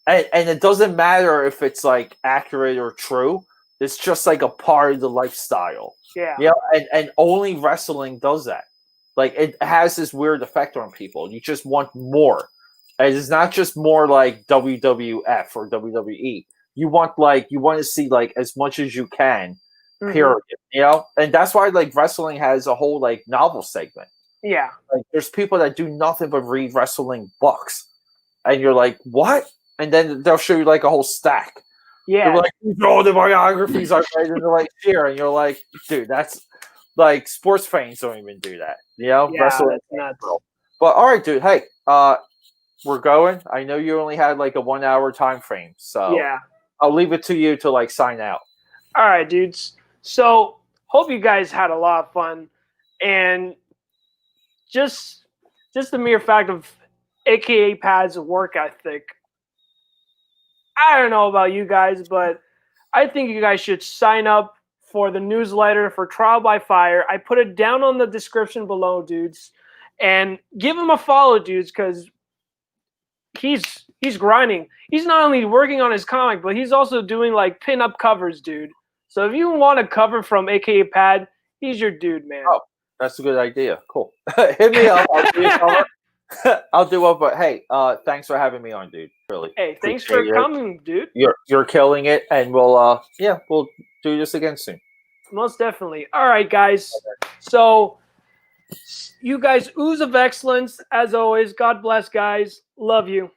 Speaker 2: and it doesn't matter if it's like accurate or true. It's just like a part of the lifestyle.
Speaker 1: Yeah.
Speaker 2: Yeah. And only wrestling does that. Like it has this weird effect on people. You just want more. And it's not just more like WWF or WWE. You want to see like as much as you can, period. You know? And that's why like wrestling has a whole like novel segment.
Speaker 1: Yeah.
Speaker 2: Like there's people that do nothing but read wrestling books. And you're like, what? And then they'll show you like a whole stack.
Speaker 1: Yeah.
Speaker 2: They're like, these are all the biographies I've read, and they're like, here, and you're like, dude, that's like sports fans don't even do that. You know?
Speaker 1: Yeah,
Speaker 2: Wrestling.
Speaker 1: that's nuts.
Speaker 2: But all right, dude, hey, we're going. I know you only had like a 1 hour time frame, so
Speaker 1: yeah,
Speaker 2: I'll leave it to you to like sign out.
Speaker 1: All right, dudes. So hope you guys had a lot of fun, and just the mere fact of AKA Pad's work ethic. I don't know about you guys, but I think you guys should sign up for the newsletter for Trial by Fire. I put it down on the description below, dudes, and give him a follow, dudes, because he's grinding. He's not only working on his comic, but he's also doing like pin-up covers, dude. So if you want a cover from AKA Pad, he's your dude, man.
Speaker 2: Oh, that's a good idea. Cool. Hit me up. I'll do a cover. I'll do it, but hey, thanks for having me on, dude. Really.
Speaker 1: Hey, thanks for coming, dude.
Speaker 2: You're killing it, and we'll do this again soon.
Speaker 1: Most definitely. All right, guys. So you guys ooze of excellence as always. God bless, guys. Love you.